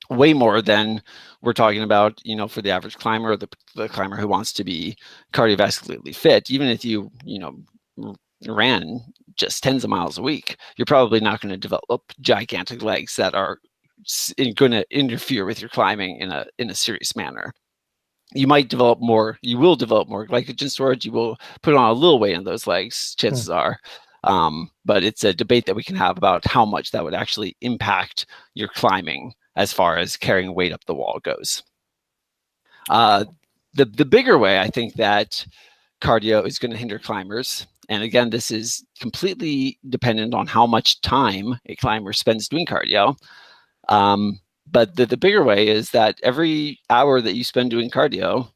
way more than we're talking about, for the average climber, or the climber who wants to be cardiovascularly fit, even if you, ran just tens of miles a week, you're probably not going to develop gigantic legs that are going to interfere with your climbing in a serious manner. You will develop more glycogen storage. You will put on a little weight in those legs, chances are. But it's a debate that we can have about how much that would actually impact your climbing as far as carrying weight up the wall goes. The bigger way I think that cardio is going to hinder climbers, and again, this is completely dependent on how much time a climber spends doing cardio. But the bigger way is that every hour that you spend doing cardio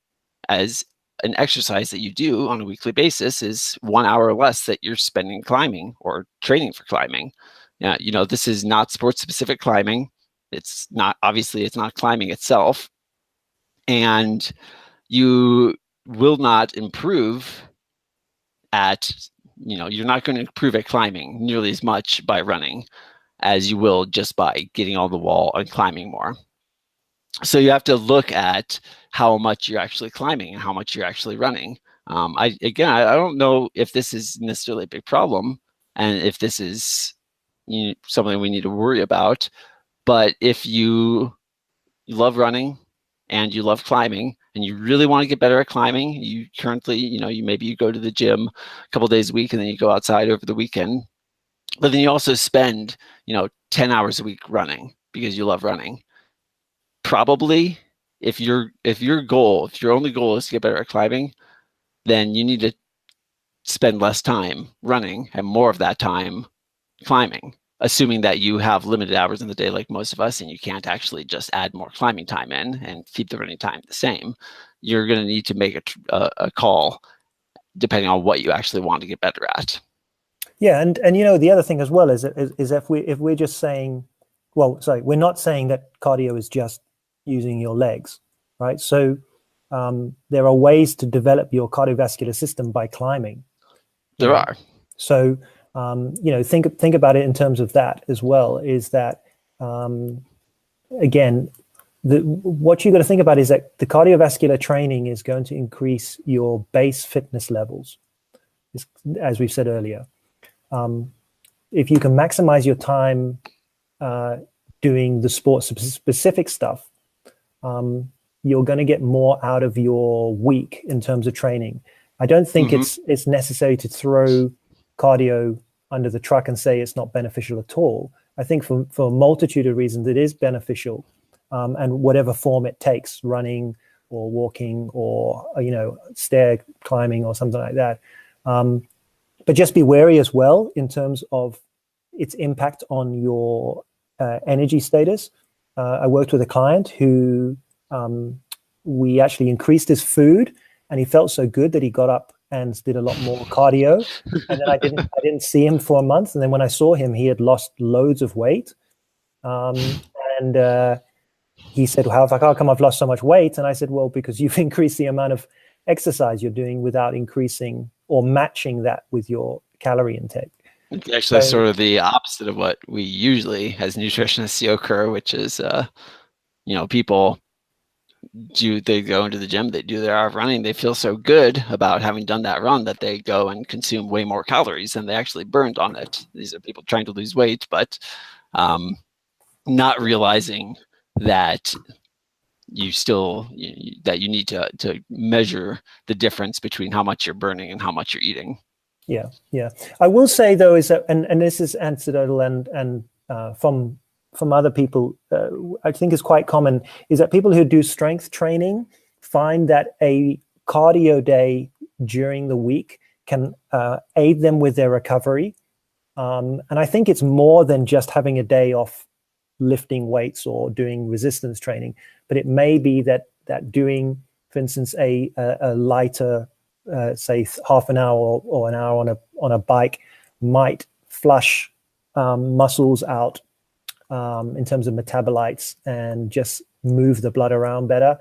as an exercise that you do on a weekly basis is 1 hour less that you're spending climbing or training for climbing. This is not sports specific climbing. It's not climbing itself. And you will not improve at, you're not going to improve at climbing nearly as much by running as you will just by getting on the wall and climbing more. So you have to look at how much you're actually climbing and how much you're actually running. I don't know if this is necessarily a big problem and if this is something we need to worry about. But if you love running and you love climbing and you really want to get better at climbing, you currently, maybe you go to the gym a couple days a week and then you go outside over the weekend, but then you also spend, 10 hours a week running because you love running. Probably if your only goal is to get better at climbing, then you need to spend less time running and more of that time climbing, assuming that you have limited hours in the day like most of us, and you can't actually just add more climbing time in and keep the running time the same. You're going to need to make a call depending on what you actually want to get better at. Yeah, and the other thing as well is if we're just saying, well, sorry, we're not saying that cardio is just using your legs, right? So there are ways to develop your cardiovascular system by climbing. There are. So think about it in terms of that as well. Is that again, what you got to think about is that the cardiovascular training is going to increase your base fitness levels, as we've said earlier. If you can maximize your time doing the sport-specific stuff, you're going to get more out of your week in terms of training. I don't think it's necessary to throw cardio under the truck and say it's not beneficial at all. I think for a multitude of reasons it is beneficial, and whatever form it takes, running or walking or stair climbing or something like that. But just be wary as well in terms of its impact on your energy status. I worked with a client who we actually increased his food, and he felt so good that he got up and did a lot more cardio. And then I didn't see him for a month. And then when I saw him, he had lost loads of weight. And he said, how come I've lost so much weight? And I said, well, because you've increased the amount of exercise you're doing without increasing or matching that with your calorie intake. It's actually sort of the opposite of what we usually as nutritionists see occur, which is, people they go into the gym, they do their hour of running, they feel so good about having done that run that they go and consume way more calories than they actually burned on it. These are people trying to lose weight, but not realizing that you need to measure the difference between how much you're burning and how much you're eating. Yeah. I will say though is that, and this is anecdotal and from other people, I think is quite common, is that people who do strength training find that a cardio day during the week can aid them with their recovery. And I think it's more than just having a day off lifting weights or doing resistance training, but it may be that doing, for instance, a lighter, say half an hour or an hour on a bike might flush muscles out in terms of metabolites and just move the blood around better.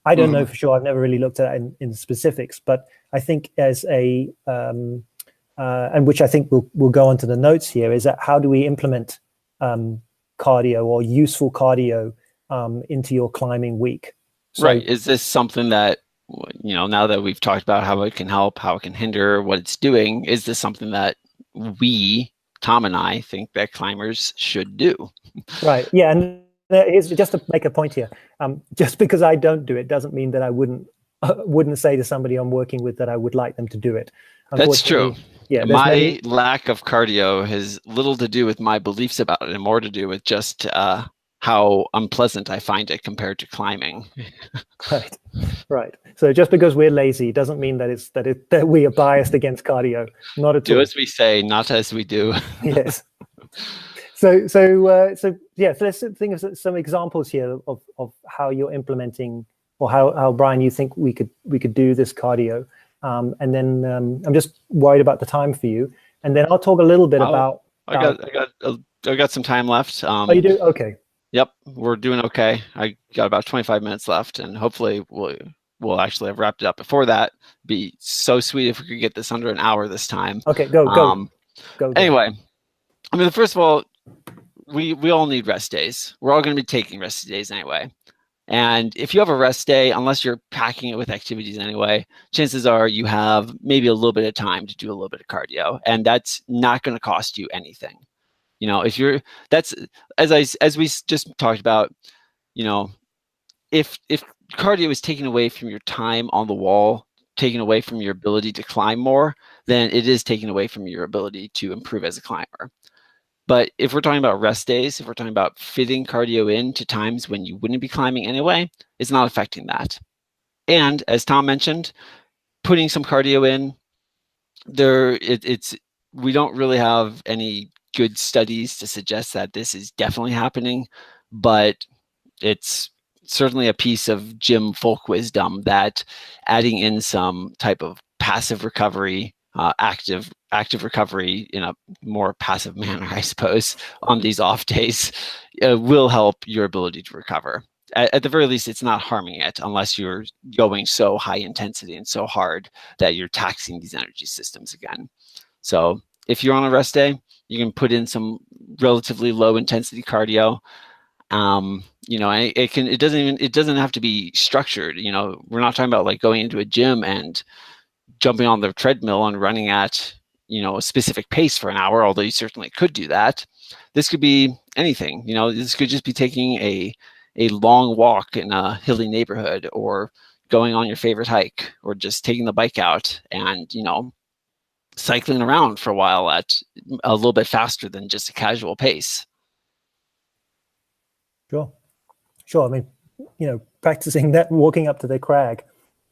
I don't know for sure. I've never really looked at it in specifics, but I think as a and which I think we'll go onto the notes here, is that how do we implement cardio or useful cardio into your climbing week? So, right. Is this something that, now that we've talked about how it can help, how it can hinder, what it's doing, is this something that Tom and I think that climbers should do? Right. Yeah. And here's just to make a point here. Just because I don't do it doesn't mean that I wouldn't say to somebody I'm working with that I would like them to do it. That's true. Yeah. My lack of cardio has little to do with my beliefs about it and more to do with just how unpleasant I find it compared to climbing. Right. So just because we're lazy doesn't mean that we are biased against cardio. Not at all. Do as we say, not as we do. Yes. So let's think of some examples here of how you're implementing, or how Brian, you think we could do this cardio. And then I'm just worried about the time for you. And then I'll talk a little bit about. I got some time left. Oh, you do? Okay. Yep, we're doing okay. I got about 25 minutes left, and hopefully we'll actually have wrapped it up before that. Be so sweet if we could get this under an hour this time. Okay, go. Anyway, I mean, first of all, we all need rest days. We're all going to be taking rest days anyway. And if you have a rest day, unless you're packing it with activities anyway, chances are you have maybe a little bit of time to do a little bit of cardio, and that's not going to cost you anything. You know, if you're, that's, as we just talked about, you know, if cardio is taken away from your time on the wall, taken away from your ability to climb more, then it is taken away from your ability to improve as a climber. But if we're talking about rest days, if we're talking about fitting cardio into times when you wouldn't be climbing anyway, it's not affecting that. And as Tom mentioned, putting some cardio in there, we don't really have any good studies to suggest that this is definitely happening, but it's certainly a piece of gym folk wisdom that adding in some type of passive recovery, active recovery in a more passive manner, I suppose, on these off days will help your ability to recover. At the very least, it's not harming it unless you're going so high intensity and so hard that you're taxing these energy systems again. So if you're on a rest day, you can put in some relatively low intensity cardio. You know, it doesn't have to be structured. You know, we're not talking about like going into a gym and jumping on the treadmill and running at, you know, a specific pace for an hour, although you certainly could do that. This could be anything. You know, this could just be taking a long walk in a hilly neighborhood, or going on your favorite hike, or just taking the bike out and, you know, cycling around for a while at a little bit faster than just a casual pace. Sure. I mean, you know, practicing that, walking up to the crag.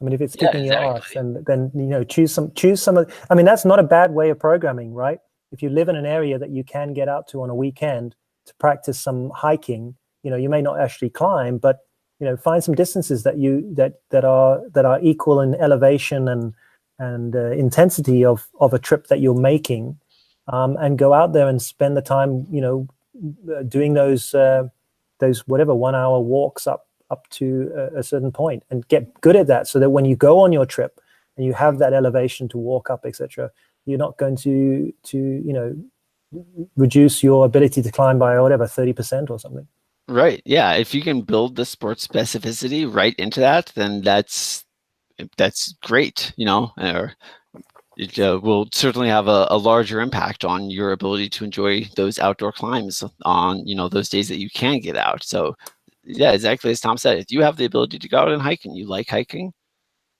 I mean, if it's kicking your ass, then you know, choose some of. I mean, that's not a bad way of programming, right? If you live in an area that you can get out to on a weekend to practice some hiking, you know, you may not actually climb, but you know, find some distances that are equal in elevation and intensity of a trip that you're making, and go out there and spend the time, you know, doing those whatever 1 hour walks up to a certain point, and get good at that, so that when you go on your trip and you have that elevation to walk up, etc., you're not going to you know, reduce your ability to climb by whatever 30% or something. Right. Yeah. If you can build the sport specificity right into that, then that's great. You know, or it will certainly have a larger impact on your ability to enjoy those outdoor climbs on, you know, those days that you can get out. So yeah, exactly as Tom said, if you have the ability to go out and hike and you like hiking,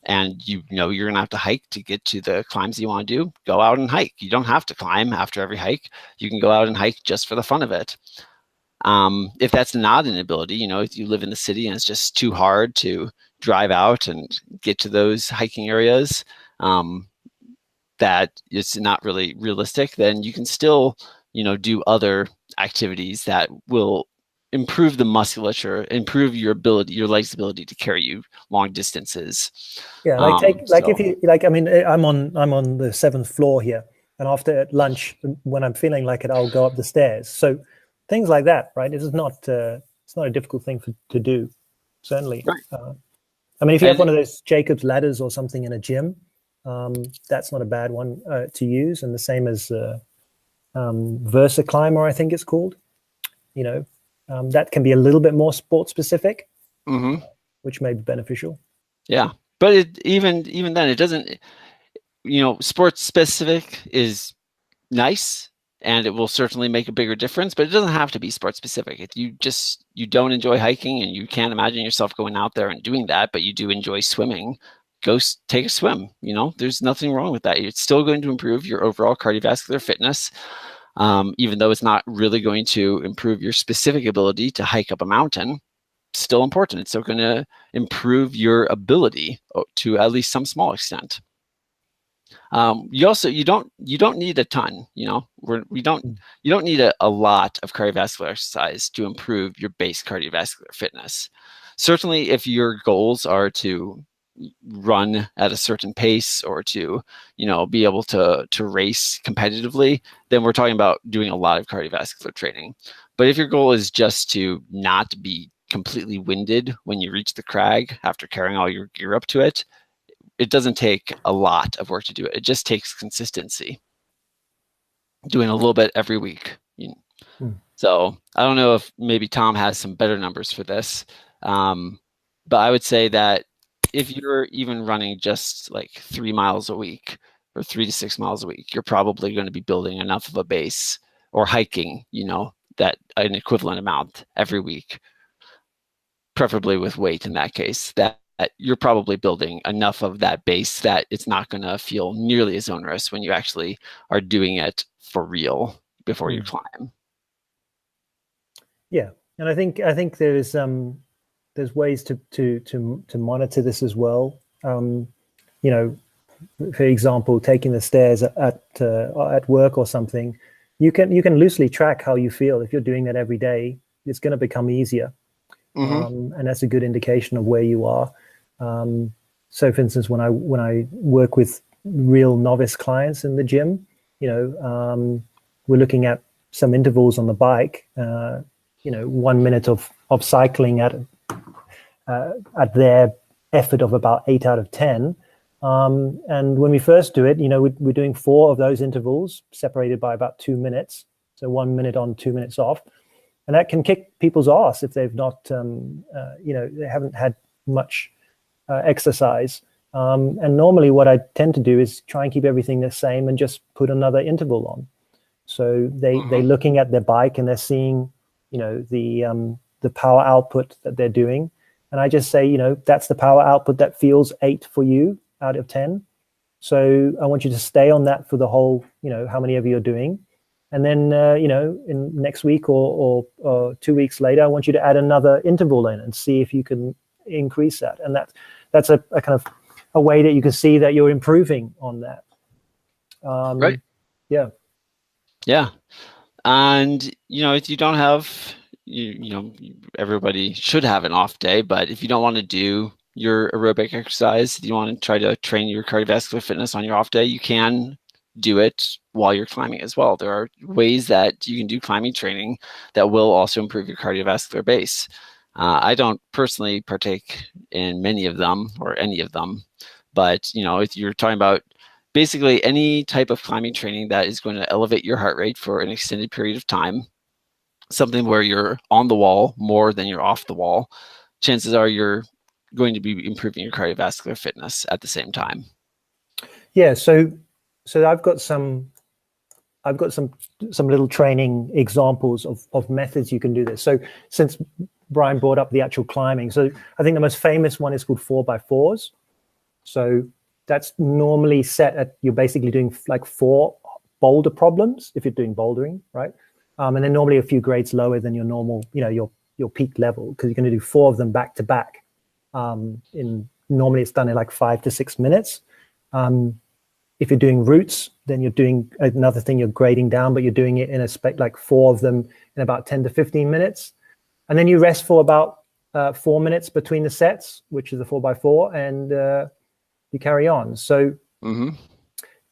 and you know you're gonna have to hike to get to the climbs you want to do, go out and hike. You don't have to climb after every hike. You can go out and hike just for the fun of it. If that's not an ability, you know, if you live in the city and it's just too hard to drive out and get to those hiking areas, that it's not really realistic, then you can still, you know, do other activities that will improve the musculature, improve your ability, your leg's ability to carry you long distances. Yeah, if you like, I mean, I'm on the 7th floor here, and after lunch, when I'm feeling like it, I'll go up the stairs. So things like that, right? It's not a difficult thing to do, certainly. Right. I mean, if you have one of those Jacob's ladders or something in a gym, that's not a bad one to use, and the same as Versa Climber, I think it's called. You know, that can be a little bit more sport specific, which may be beneficial. Yeah, but even then, it doesn't. You know, sports specific is nice, and it will certainly make a bigger difference, but it doesn't have to be sports specific. If you don't enjoy hiking and you can't imagine yourself going out there and doing that, but you do enjoy swimming, go take a swim. You know, there's nothing wrong with that. It's still going to improve your overall cardiovascular fitness, even though it's not really going to improve your specific ability to hike up a mountain. It's still important. It's still going to improve your ability to at least some small extent. You don't need a ton, you know, you don't need a lot of cardiovascular exercise to improve your base cardiovascular fitness. Certainly, if your goals are to run at a certain pace, or to, you know, be able to race competitively, then we're talking about doing a lot of cardiovascular training. But if your goal is just to not be completely winded when you reach the crag after carrying all your gear up to it, it doesn't take a lot of work to do it. It just takes consistency, doing a little bit every week. So I don't know if maybe Tom has some better numbers for this. But I would say that if you're even running just like 3 miles a week or 3 to 6 miles a week, you're probably going to be building enough of a base, or hiking, that an equivalent amount every week, preferably with weight in that case, that you're probably building enough of that base that it's not going to feel nearly as onerous when you actually are doing it for real before you climb. Yeah, and I think there's ways to monitor this as well. For example, taking the stairs at work or something, you can loosely track how you feel. If you're doing that every day, it's going to become easier, and that's a good indication of where you are. So, for instance, when I work with real novice clients in the gym, we're looking at some intervals on the bike. 1 minute of cycling at their effort of about 8 out of 10. And when we first do it, we're doing 4 of those intervals separated by about 2 minutes. So 1 minute on, 2 minutes off. And that can kick people's ass if they've not, they haven't had much exercise. And normally what I tend to do is try and keep everything the same and just put another interval on. So they're looking at their bike and they're seeing, the power output that they're doing. And I just say, that's the power output that feels 8 for you out of 10. So I want you to stay on that for the whole, how many of you are doing. And then, in next week or 2 weeks later, I want you to add another interval in and see if you can increase that. And that's a kind of a way that you can see that you're improving on that. Right. Yeah. Yeah. And, if you don't have, everybody should have an off day, but if you don't want to do your aerobic exercise, you want to try to train your cardiovascular fitness on your off day, you can do it while you're climbing as well. There are ways that you can do climbing training that will also improve your cardiovascular base. I don't personally partake in many of them or any of them, but if you're talking about basically any type of climbing training that is going to elevate your heart rate for an extended period of time, something where you're on the wall more than you're off the wall, chances are you're going to be improving your cardiovascular fitness at the same time. Yeah, so I've got some little training examples of methods you can do this. So since Brian brought up the actual climbing, so I think the most famous one is called 4x4s. So that's normally set at, you're basically doing like 4 boulder problems if you're doing bouldering, right? And then normally a few grades lower than your normal, your peak level, because you're going to do 4 of them back to back. Normally it's done in like 5 to 6 minutes. If you're doing routes, then you're doing another thing, you're grading down, but you're doing it in like 4 of them in about 10 to 15 minutes. And then you rest for about 4 minutes between the sets, which is a 4x4, and you carry on. So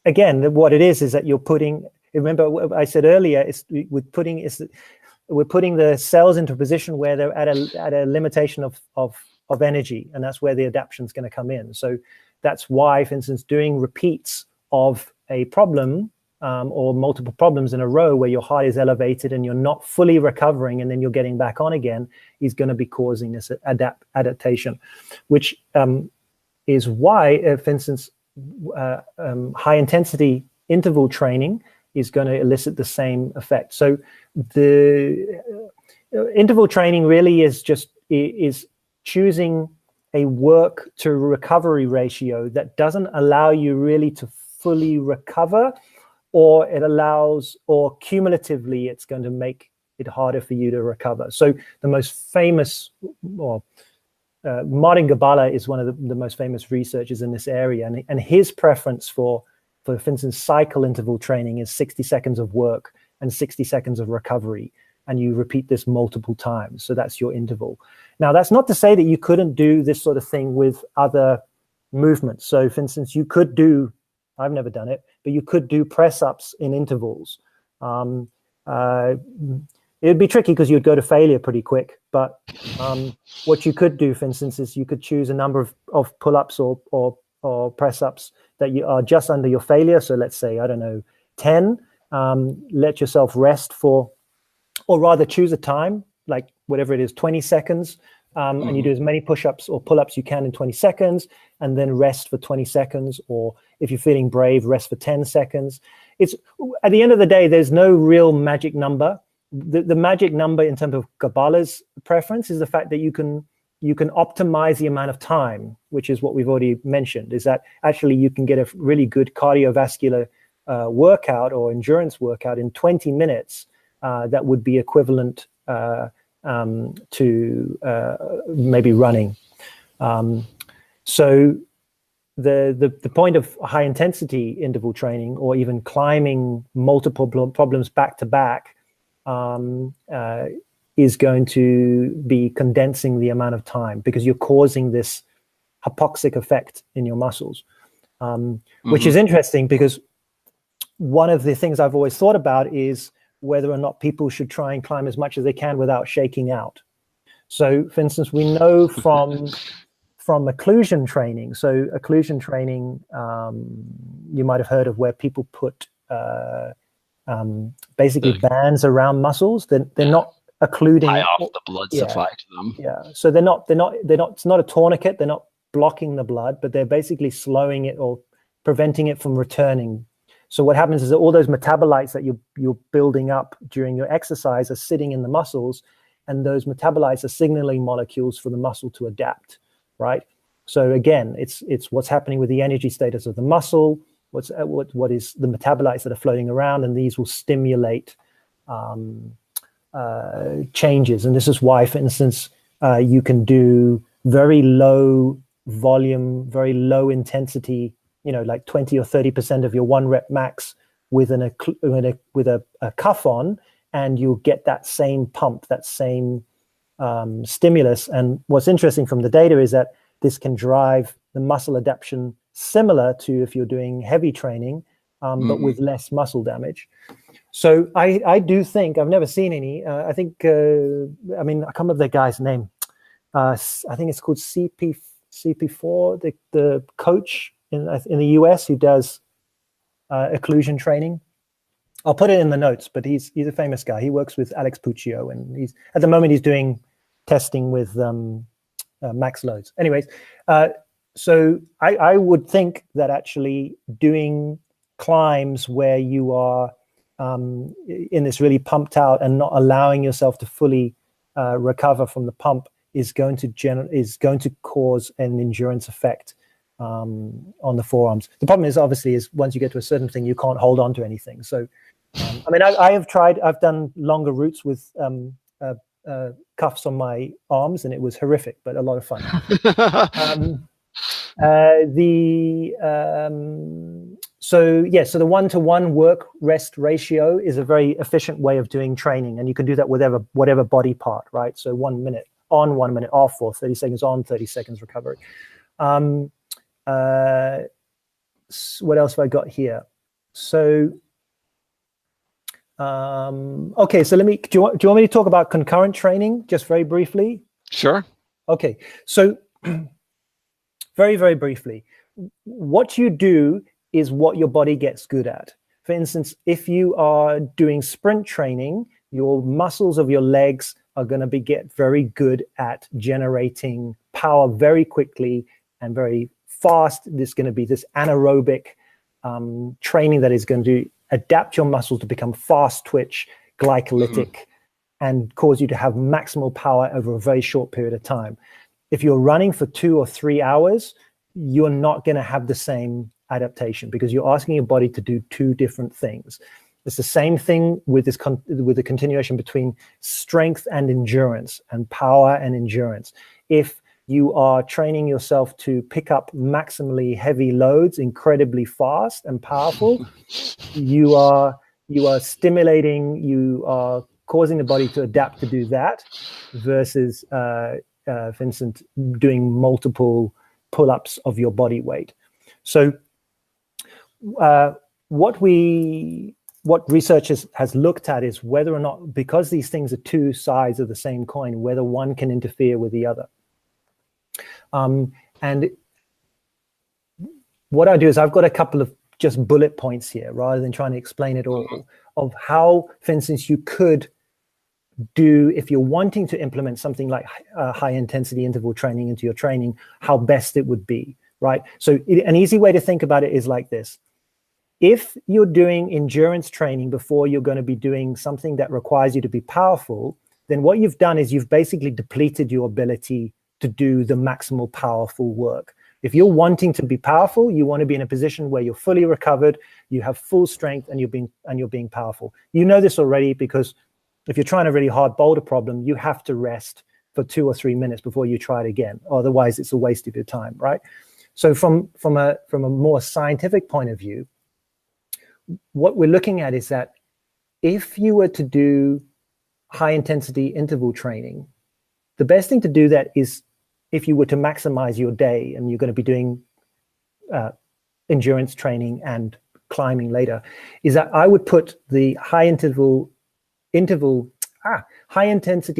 again, what it is that you're putting, remember what I said earlier, we're putting the cells into a position where they're at a limitation of energy, and that's where the adaptation is going to come in. So that's why, for instance, doing repeats of a problem or multiple problems in a row where your heart is elevated and you're not fully recovering and then you're getting back on again is going to be causing this adaptation, which is why, for instance, high intensity interval training is going to elicit the same effect. So the interval training really is choosing a work to recovery ratio that doesn't allow you really to fully recover, or it allows, or cumulatively it's going to make it harder for you to recover. So the most famous, Martin Gabala is one of the most famous researchers in this area, and his preference for instance, cycle interval training is 60 seconds of work and 60 seconds of recovery, and you repeat this multiple times. So that's your interval. Now, that's not to say that you couldn't do this sort of thing with other movements. So, for instance, you could do, I've never done it, but you could do press-ups in intervals. It would be tricky because you'd go to failure pretty quick. But what you could do, for instance, is you could choose a number of pull-ups or press-ups that you are just under your failure. So let's say, I don't know, 10. Let yourself rest for, or rather choose a time, like whatever it is, 20 seconds, and you do as many push-ups or pull-ups you can in 20 seconds, and then rest for 20 seconds, or if you're feeling brave, rest for 10 seconds. It's, at the end of the day, there's no real magic number. The magic number in terms of Gabala's preference is the fact that you can optimize the amount of time, which is what we've already mentioned, is that actually you can get a really good cardiovascular workout or endurance workout in 20 minutes that would be equivalent to maybe running. So the point of high intensity interval training, or even climbing multiple problems back to back, is going to be condensing the amount of time, because you're causing this hypoxic effect in your muscles, which is interesting, because one of the things I've always thought about is whether or not people should try and climb as much as they can without shaking out. So, for instance, we know from occlusion training. So occlusion training, you might have heard of, where people put basically bands around muscles. They're not occluding. Tie off the blood supply to them. Yeah. So they're not. It's not a tourniquet. They're not blocking the blood, but they're basically slowing it or preventing it from returning. So what happens is that all those metabolites that you're building up during your exercise are sitting in the muscles, and those metabolites are signaling molecules for the muscle to adapt, right? So again, it's what's happening with the energy status of the muscle, what is the metabolites that are floating around, and these will stimulate changes. And this is why, for instance, you can do very low volume, very low intensity, like 20 or 30% of your 1 rep max with a cuff on, and you'll get that same pump, that same stimulus. And what's interesting from the data is that this can drive the muscle adaptation similar to if you're doing heavy training, but with less muscle damage. So I do think, I've never seen any, I think, I can't remember the guy's name. I think it's called CP4, the coach in the US who does occlusion training. I'll put it in the notes, but he's a famous guy. He works with Alex Puccio, and at the moment he's doing testing with max loads. Anyways, so I would think that actually doing climbs where you are in this really pumped out and not allowing yourself to fully recover from the pump is going to cause an endurance effect on the forearms. The problem is, obviously, is once you get to a certain thing, you can't hold on to anything. So, I've done longer routes with cuffs on my arms, and it was horrific, but a lot of fun. So the 1-to-1 work rest ratio is a very efficient way of doing training, and you can do that with whatever body part, right? So 1 minute on, 1 minute off, or 30 seconds on, 30 seconds recovery. What else have I got here? So, okay, so do you want me to talk about concurrent training just very briefly? Sure. Okay, so very, very briefly, what you do is what your body gets good at. For instance, if you are doing sprint training, your muscles of your legs are going to get very good at generating power very quickly and very fast. There's going to be this anaerobic training that is going to adapt your muscles to become fast twitch, glycolytic, and cause you to have maximal power over a very short period of time. If you're running for 2 or 3 hours, you're not going to have the same adaptation, because you're asking your body to do 2 different things. It's the same thing with this with the continuation between strength and endurance, and power and endurance. If you are training yourself to pick up maximally heavy loads incredibly fast and powerful, you are stimulating, you are causing the body to adapt to do that, versus, for instance, doing multiple pull-ups of your body weight. So what research has looked at is whether or not, because these things are 2 sides of the same coin, whether one can interfere with the other. And what I do is I've got a couple of just bullet points here, rather than trying to explain it all, of how, for instance, you could do, if you're wanting to implement something like high intensity interval training into your training, how best it would be, right? So an easy way to think about it is like this. If you're doing endurance training before you're going to be doing something that requires you to be powerful, then what you've done is you've basically depleted your ability to do the maximal powerful work. If you're wanting to be powerful, you want to be in a position where you're fully recovered, you have full strength, and you're being powerful. You know this already, because if you're trying a really hard boulder problem, you have to rest for 2 or 3 minutes before you try it again. Otherwise, it's a waste of your time, right? So from a more scientific point of view, what we're looking at is that if you were to do high intensity interval training, the best thing to do that is, if you were to maximize your day and you're going to be doing endurance training and climbing later, is that I would put the high intensity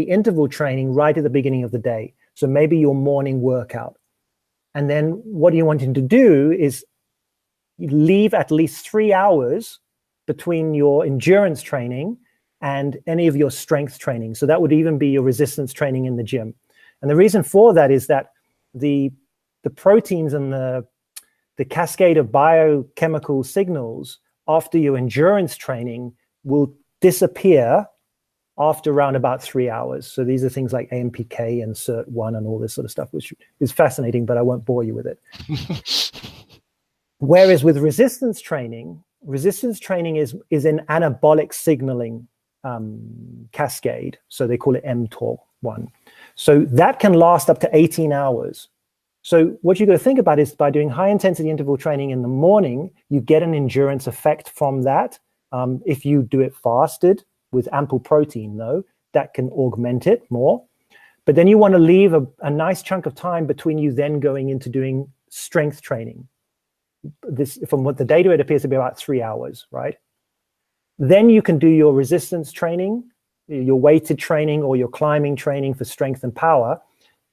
interval training right at the beginning of the day. So maybe your morning workout. And then what you're wanting to do is leave at least 3 hours between your endurance training and any of your strength training. So that would even be your resistance training in the gym. And the reason for that is that the proteins and the cascade of biochemical signals after your endurance training will disappear after around about 3 hours. So these are things like AMPK and SIRT1 and all this sort of stuff, which is fascinating, but I won't bore you with it. Whereas with resistance training is an anabolic signaling cascade. So they call it mTOR1. So that can last up to 18 hours. So what you've got to think about is, by doing high intensity interval training in the morning, you get an endurance effect from that. If you do it fasted with ample protein, though, that can augment it more. But then you want to leave a nice chunk of time between you then going into doing strength training. This, from what the data, it appears to be about 3 hours, right? Then you can do your resistance training, your weighted training, or your climbing training for strength and power.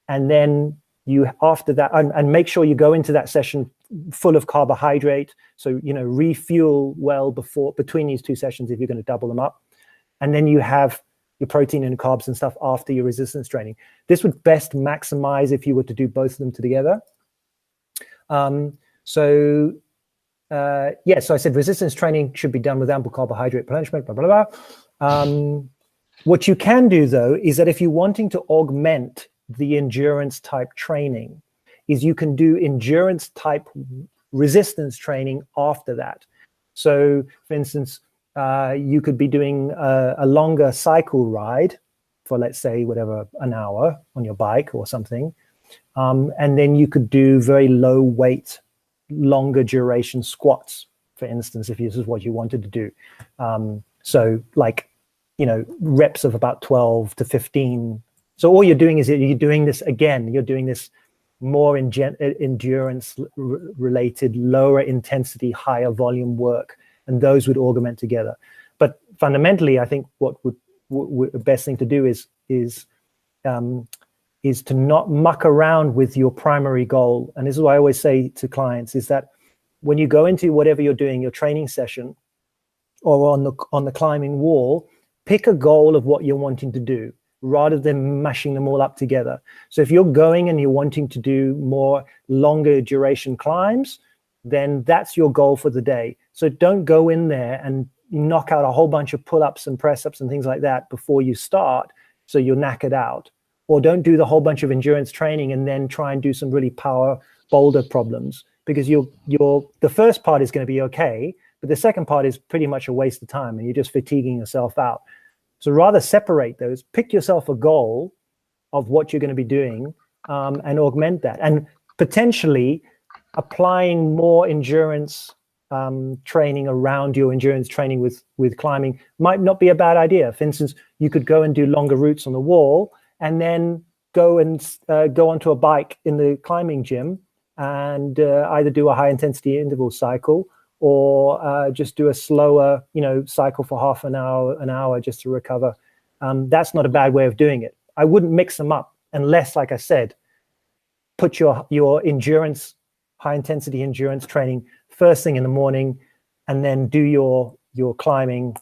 And then you, after that, and make sure you go into that session full of carbohydrate. So, refuel well between these two sessions if you're going to double them up. And then you have your protein and carbs and stuff after your resistance training. This would best maximize if you were to do both of them together. So I said resistance training should be done with ample carbohydrate replenishment, blah, blah, blah. What you can do, though, is that if you're wanting to augment the endurance type training, is you can do endurance type resistance training after that. So, for instance, you could be doing a longer cycle ride for, let's say, whatever, an hour on your bike or something. And then you could do very low weight, longer duration squats, for instance, if this is what you wanted to do. So like, reps of about 12 to 15. So all you're doing is you're doing this again, you're doing this more endurance related, lower intensity, higher volume work, and those would augment together. But fundamentally, I think what the best thing to do is to not muck around with your primary goal. And this is what I always say to clients, is that when you go into whatever you're doing, your training session or on the climbing wall, pick a goal of what you're wanting to do rather than mashing them all up together. So if you're going and you're wanting to do more longer duration climbs, then that's your goal for the day. So don't go in there and knock out a whole bunch of pull-ups and press-ups and things like that before you start, so you're knackered out. Or don't do the whole bunch of endurance training and then try and do some really power boulder problems, because the first part is going to be okay, but the second part is pretty much a waste of time and you're just fatiguing yourself out. So rather separate those, pick yourself a goal of what you're going to be doing, and augment that. And potentially applying more endurance training around your endurance training with climbing might not be a bad idea. For instance, you could go and do longer routes on the wall and then go onto a bike in the climbing gym and either do a high intensity interval cycle or just do a slower, cycle for half an hour just to recover. That's not a bad way of doing it. I wouldn't mix them up unless, like I said, put your endurance, high intensity endurance training first thing in the morning, and then do your climbing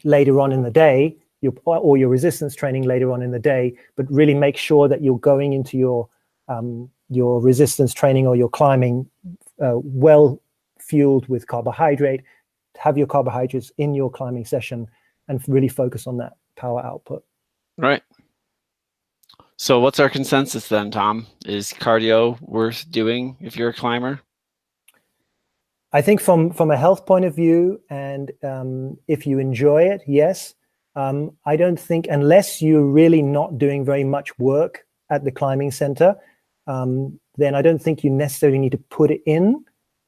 later on in the day, your resistance training later on in the day, but really make sure that you're going into your resistance training or your climbing well fueled with carbohydrate. Have your carbohydrates in your climbing session and really focus on that power output. Right. So what's our consensus then, Tom? Is cardio worth doing if you're a climber? I think from a health point of view, and if you enjoy it, yes. I don't think, unless you're really not doing very much work at the climbing center, then I don't think you necessarily need to put it in.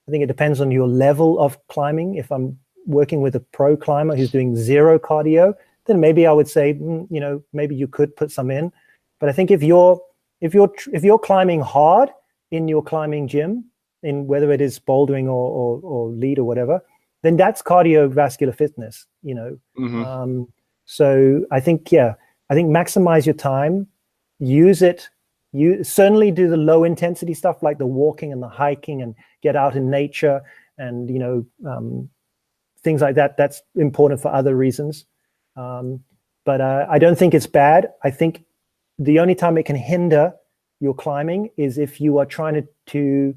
I think it depends on your level of climbing. If I'm working with a pro climber who's doing zero cardio, then maybe I would say, maybe you could put some in. But I think if you're climbing hard in your climbing gym, in whether it is bouldering or lead or whatever, then that's cardiovascular fitness. So I think maximize your time, use it. You certainly do the low intensity stuff like the walking and the hiking and get out in nature and things like that. That's important for other reasons. But I don't think it's bad. I think the only time it can hinder your climbing is if you are trying to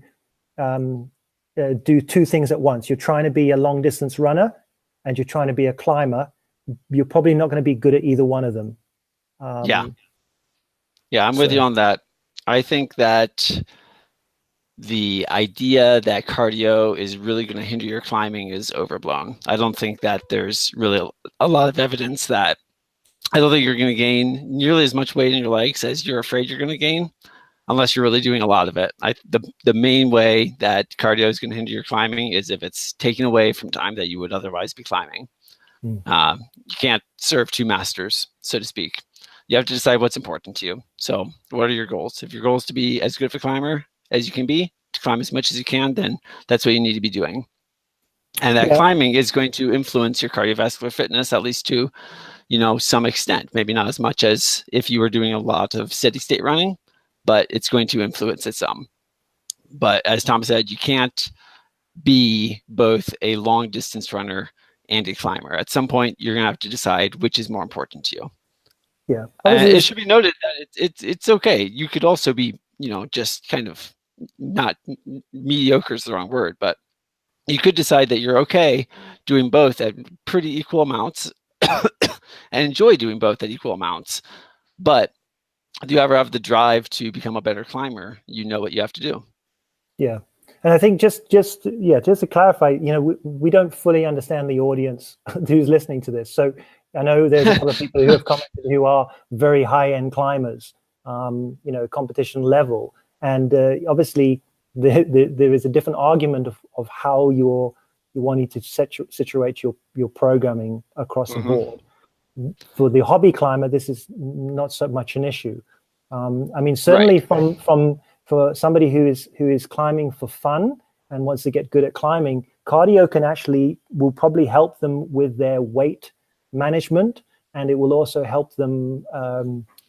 do two things at once. You're trying to be a long distance runner and you're trying to be a climber. You're probably not going to be good at either one of them. Yeah, I'm with you on that. I think that the idea that cardio is really going to hinder your climbing is overblown. I don't think that there's really a lot of evidence that I don't think you're going to gain nearly as much weight in your legs as you're afraid you're going to gain, unless you're really doing a lot of it. The main way that cardio is going to hinder your climbing is if it's taken away from time that you would otherwise be climbing. You can't serve two masters, so to speak. You have to decide what's important to you. So what are your goals? If your goal is to be as good of a climber as you can be, to climb as much as you can, then that's what you need to be doing. And that climbing is going to influence your cardiovascular fitness, at least to, some extent. Maybe not as much as if you were doing a lot of steady state running, but it's going to influence it some. But as Tom said, you can't be both a long distance runner and a climber. At some point, you're going to have to decide which is more important to you. Yeah. It should be noted that it's okay. You could also be, just kind of not mediocre is the wrong word, but you could decide that you're okay doing both at pretty equal amounts and enjoy doing both at equal amounts. But if you ever have the drive to become a better climber, you know what you have to do. Yeah. And I think just to clarify, we don't fully understand the audience who's listening to this. So I know there's a couple of people who have commented who are very high-end climbers, competition level. And obviously there is a different argument of how you're wanting to situate your programming across the board. For the hobby climber, this is not so much an issue. Certainly for somebody who is climbing for fun and wants to get good at climbing, cardio will probably help them with their weight management, and it will also help them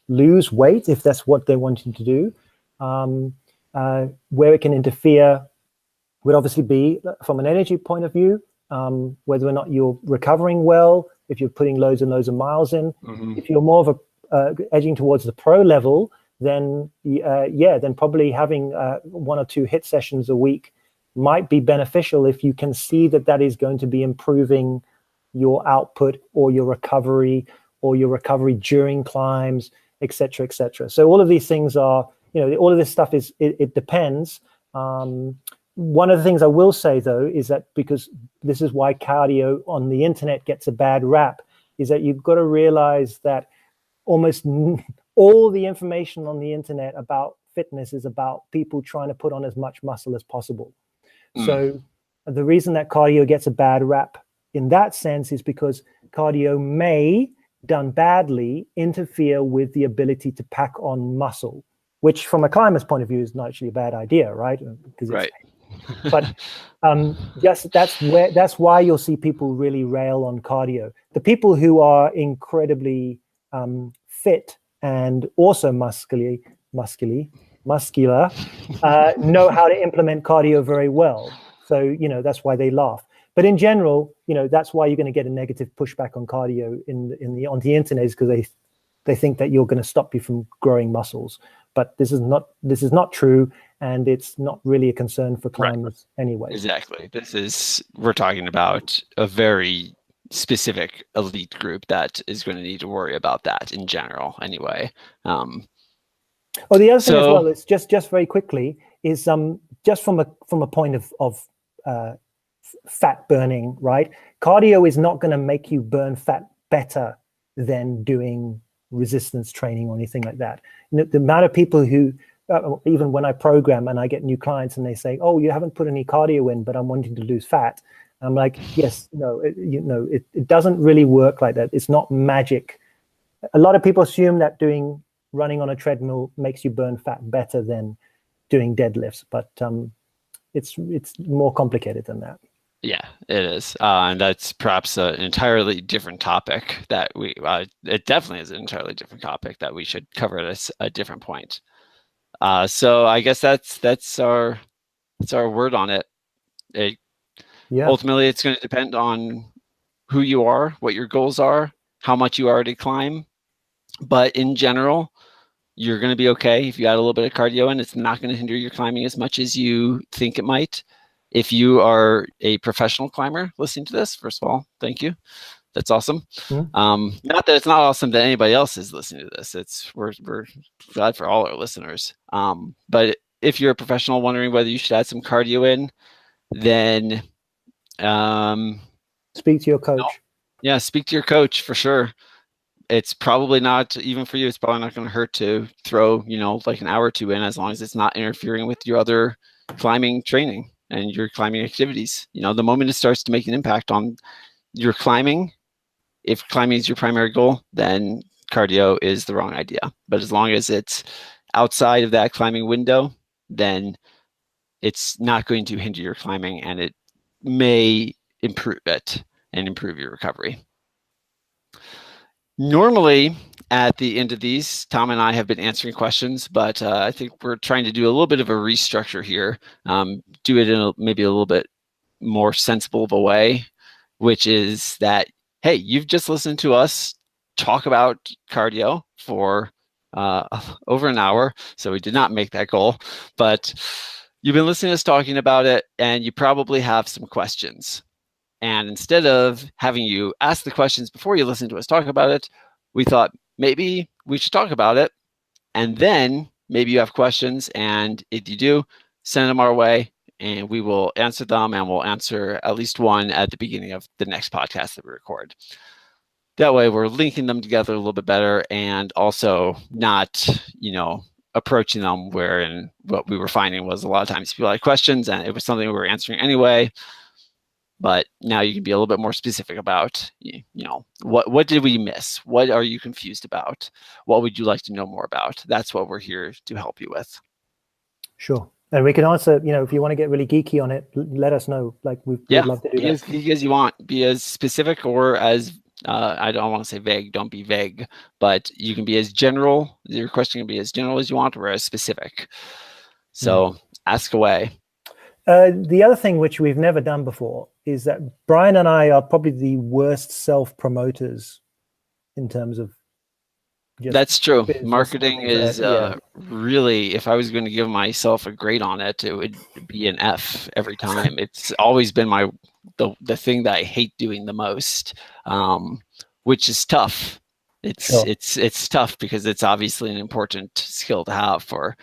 lose weight if that's what they're wanting to do. Where it can interfere would obviously be from an energy point of view, whether or not you're recovering well, if you're putting loads and loads of miles in. If you're more of edging towards the pro level, then then probably having 1 or 2 HIIT sessions a week might be beneficial if you can see that is going to be improving your output or your recovery during climbs, etc., etc. So all of these things are, all of this stuff it depends. One of the things I will say though is that, because this is why cardio on the internet gets a bad rap, is that you've got to realize that almost all the information on the internet about fitness is about people trying to put on as much muscle as possible. So the reason that cardio gets a bad rap in that sense is because cardio may, done badly, interfere with the ability to pack on muscle, which from a climber's point of view is not actually a bad idea, right? Right. But that's why you'll see people really rail on cardio. The people who are incredibly fit and also muscular know how to implement cardio very well. So that's why they laugh. But in general, that's why you're going to get a negative pushback on cardio on the internet, is because they think that you're going to stop you from growing muscles. But this is not true, and it's not really a concern for climbers anyway. Exactly. We're talking about a very specific elite group that is going to need to worry about that in general anyway. The other thing as well is just very quickly is just from a point of fat burning, right? Cardio is not going to make you burn fat better than doing resistance training or anything like that. The amount of people who even when I program and I get new clients and they say, "Oh, you haven't put any cardio in, but I'm wanting to lose fat," I'm like, "Yes, no, it doesn't really work like that. It's not magic." A lot of people assume that running on a treadmill makes you burn fat better than doing deadlifts, but it's more complicated than that. Yeah, it is. And that's perhaps an entirely different topic that it definitely is an entirely different topic that we should cover at a different point. So I guess that's our word on it. Ultimately, it's going to depend on who you are, what your goals are, how much you already climb. But in general, you're going to be okay if you add a little bit of cardio in. It's not going to hinder your climbing as much as you think it might. If you are a professional climber listening to this, first of all, thank you. That's awesome. Mm-hmm. Not that it's not awesome that anybody else is listening to this. We're glad for all our listeners. But if you're a professional wondering whether you should add some cardio in, then speak to your coach. Yeah, speak to your coach for sure. It's probably not, even for you, it's probably not going to hurt to throw, like an hour or two in, as long as it's not interfering with your other climbing training and your climbing activities. The moment it starts to make an impact on your climbing, if climbing is your primary goal, then cardio is the wrong idea. But as long as it's outside of that climbing window, then it's not going to hinder your climbing, and it may improve it and improve your recovery. Normally, at the end of these, Tom and I have been answering questions, but I think we're trying to do a little bit of a restructure here, do it in maybe a little bit more sensible of a way, which is that, hey, you've just listened to us talk about cardio for over an hour, so we did not make that goal, but you've been listening to us talking about it, and you probably have some questions. And instead of having you ask the questions before you listen to us talk about it, we thought maybe we should talk about it. And then maybe you have questions. And if you do, send them our way and we will answer them. And we'll answer at least one at the beginning of the next podcast that we record. That way we're linking them together a little bit better, and also not, approaching them wherein what we were finding was a lot of times people had questions and it was something we were answering anyway. But now you can be a little bit more specific about, what did we miss? What are you confused about? What would you like to know more about? That's what we're here to help you with. Sure. And we can also, if you want to get really geeky on it, let us know. Like we'd love to do that. Geeky as you want. Be as specific or as, I don't want to say vague. Don't be vague. But you can be as general. Your question can be as general as you want or as specific. So ask away. The other thing which we've never done before is that Brian and I are probably the worst self-promoters in terms of that's true. Marketing is really, if I was going to give myself a grade on it, it would be an F every time. It's always been the thing that I hate doing the most, which is tough. It's tough because it's obviously an important skill to have for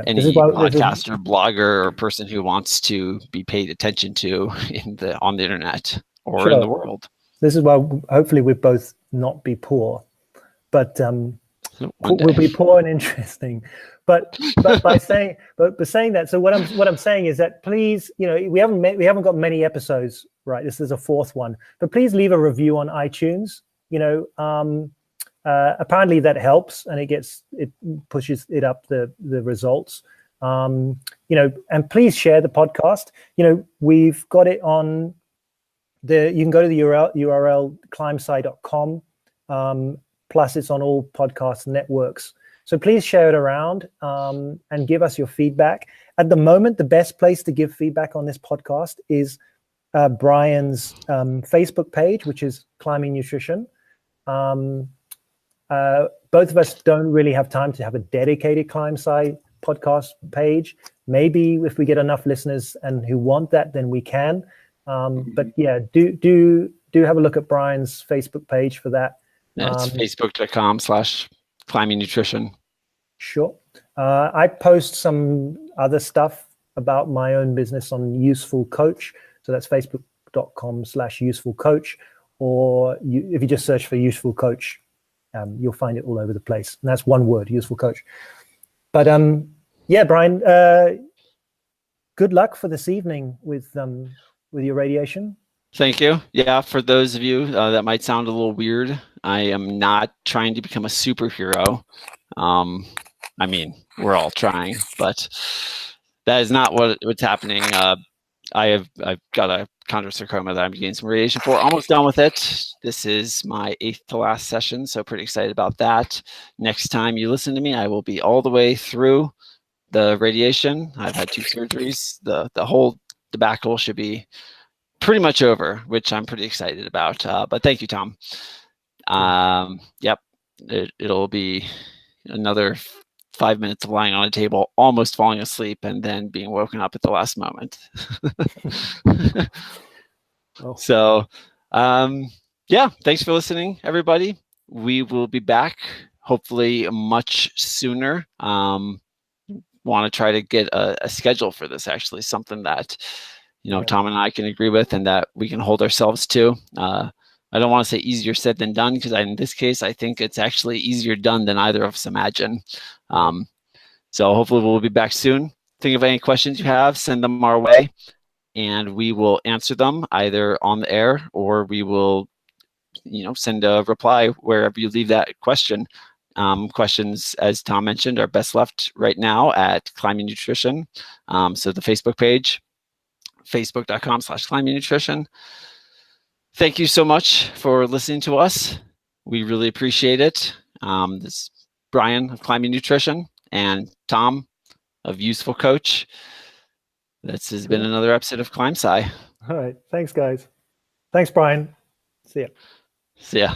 any podcaster, blogger, or person who wants to be paid attention to on the internet or in the world. This is why hopefully we'll both not be poor, but we'll be poor and interesting. But by saying that, so what I'm saying is that please, we haven't got many episodes, right? This is a fourth one, but please leave a review on iTunes. Apparently that helps, and it pushes it up the results. And please share the podcast. We've got it on you can go to the URL ClimbSci.com. Plus it's on all podcast networks. So please share it around and give us your feedback. At the moment, the best place to give feedback on this podcast is Brian's Facebook page, which is Climbing Nutrition. Both of us don't really have time to have a dedicated ClimbSci podcast page. Maybe if we get enough listeners and who want that, then we can. But yeah, do have a look at Brian's Facebook page for that. It's facebook.com/climbing nutrition. Sure. I post some other stuff about my own business on Useful Coach. So that's facebook.com/useful coach, or if you just search for Useful Coach, you'll find it all over the place. And that's one word, Useful Coach. But yeah, Brian, good luck for this evening with your radiation. Thank you. Yeah, for those of you that might sound a little weird, I am not trying to become a superhero. I mean, we're all trying, but that is not what's happening. I've got a chondrosarcoma that I'm getting some radiation for. Almost done with it. This is my 8th to last session, so pretty excited about that. Next time you listen to me, I will be all the way through the radiation. I've had 2 surgeries. The whole debacle should be pretty much over, which I'm pretty excited about. But thank you, Tom. Yep, it'll be another 5 minutes of lying on a table, almost falling asleep, and then being woken up at the last moment. Oh. So, yeah, thanks for listening, everybody. We will be back hopefully much sooner. Want to try to get a schedule for this, actually, something that, Tom and I can agree with and that we can hold ourselves to. I don't want to say easier said than done, because in this case, I think it's actually easier done than either of us imagine. So hopefully we'll be back soon. Think of any questions you have, send them our way, and we will answer them either on the air, or we will, send a reply wherever you leave that question. Questions, as Tom mentioned, are best left right now at Climbing Nutrition. So the Facebook page, facebook.com/climbing nutrition. Thank you so much for listening to us. We really appreciate it. This is Brian of Climbing Nutrition and Tom of Useful Coach. This has been another episode of ClimbSci. All right. Thanks, guys. Thanks, Brian. See ya. See ya.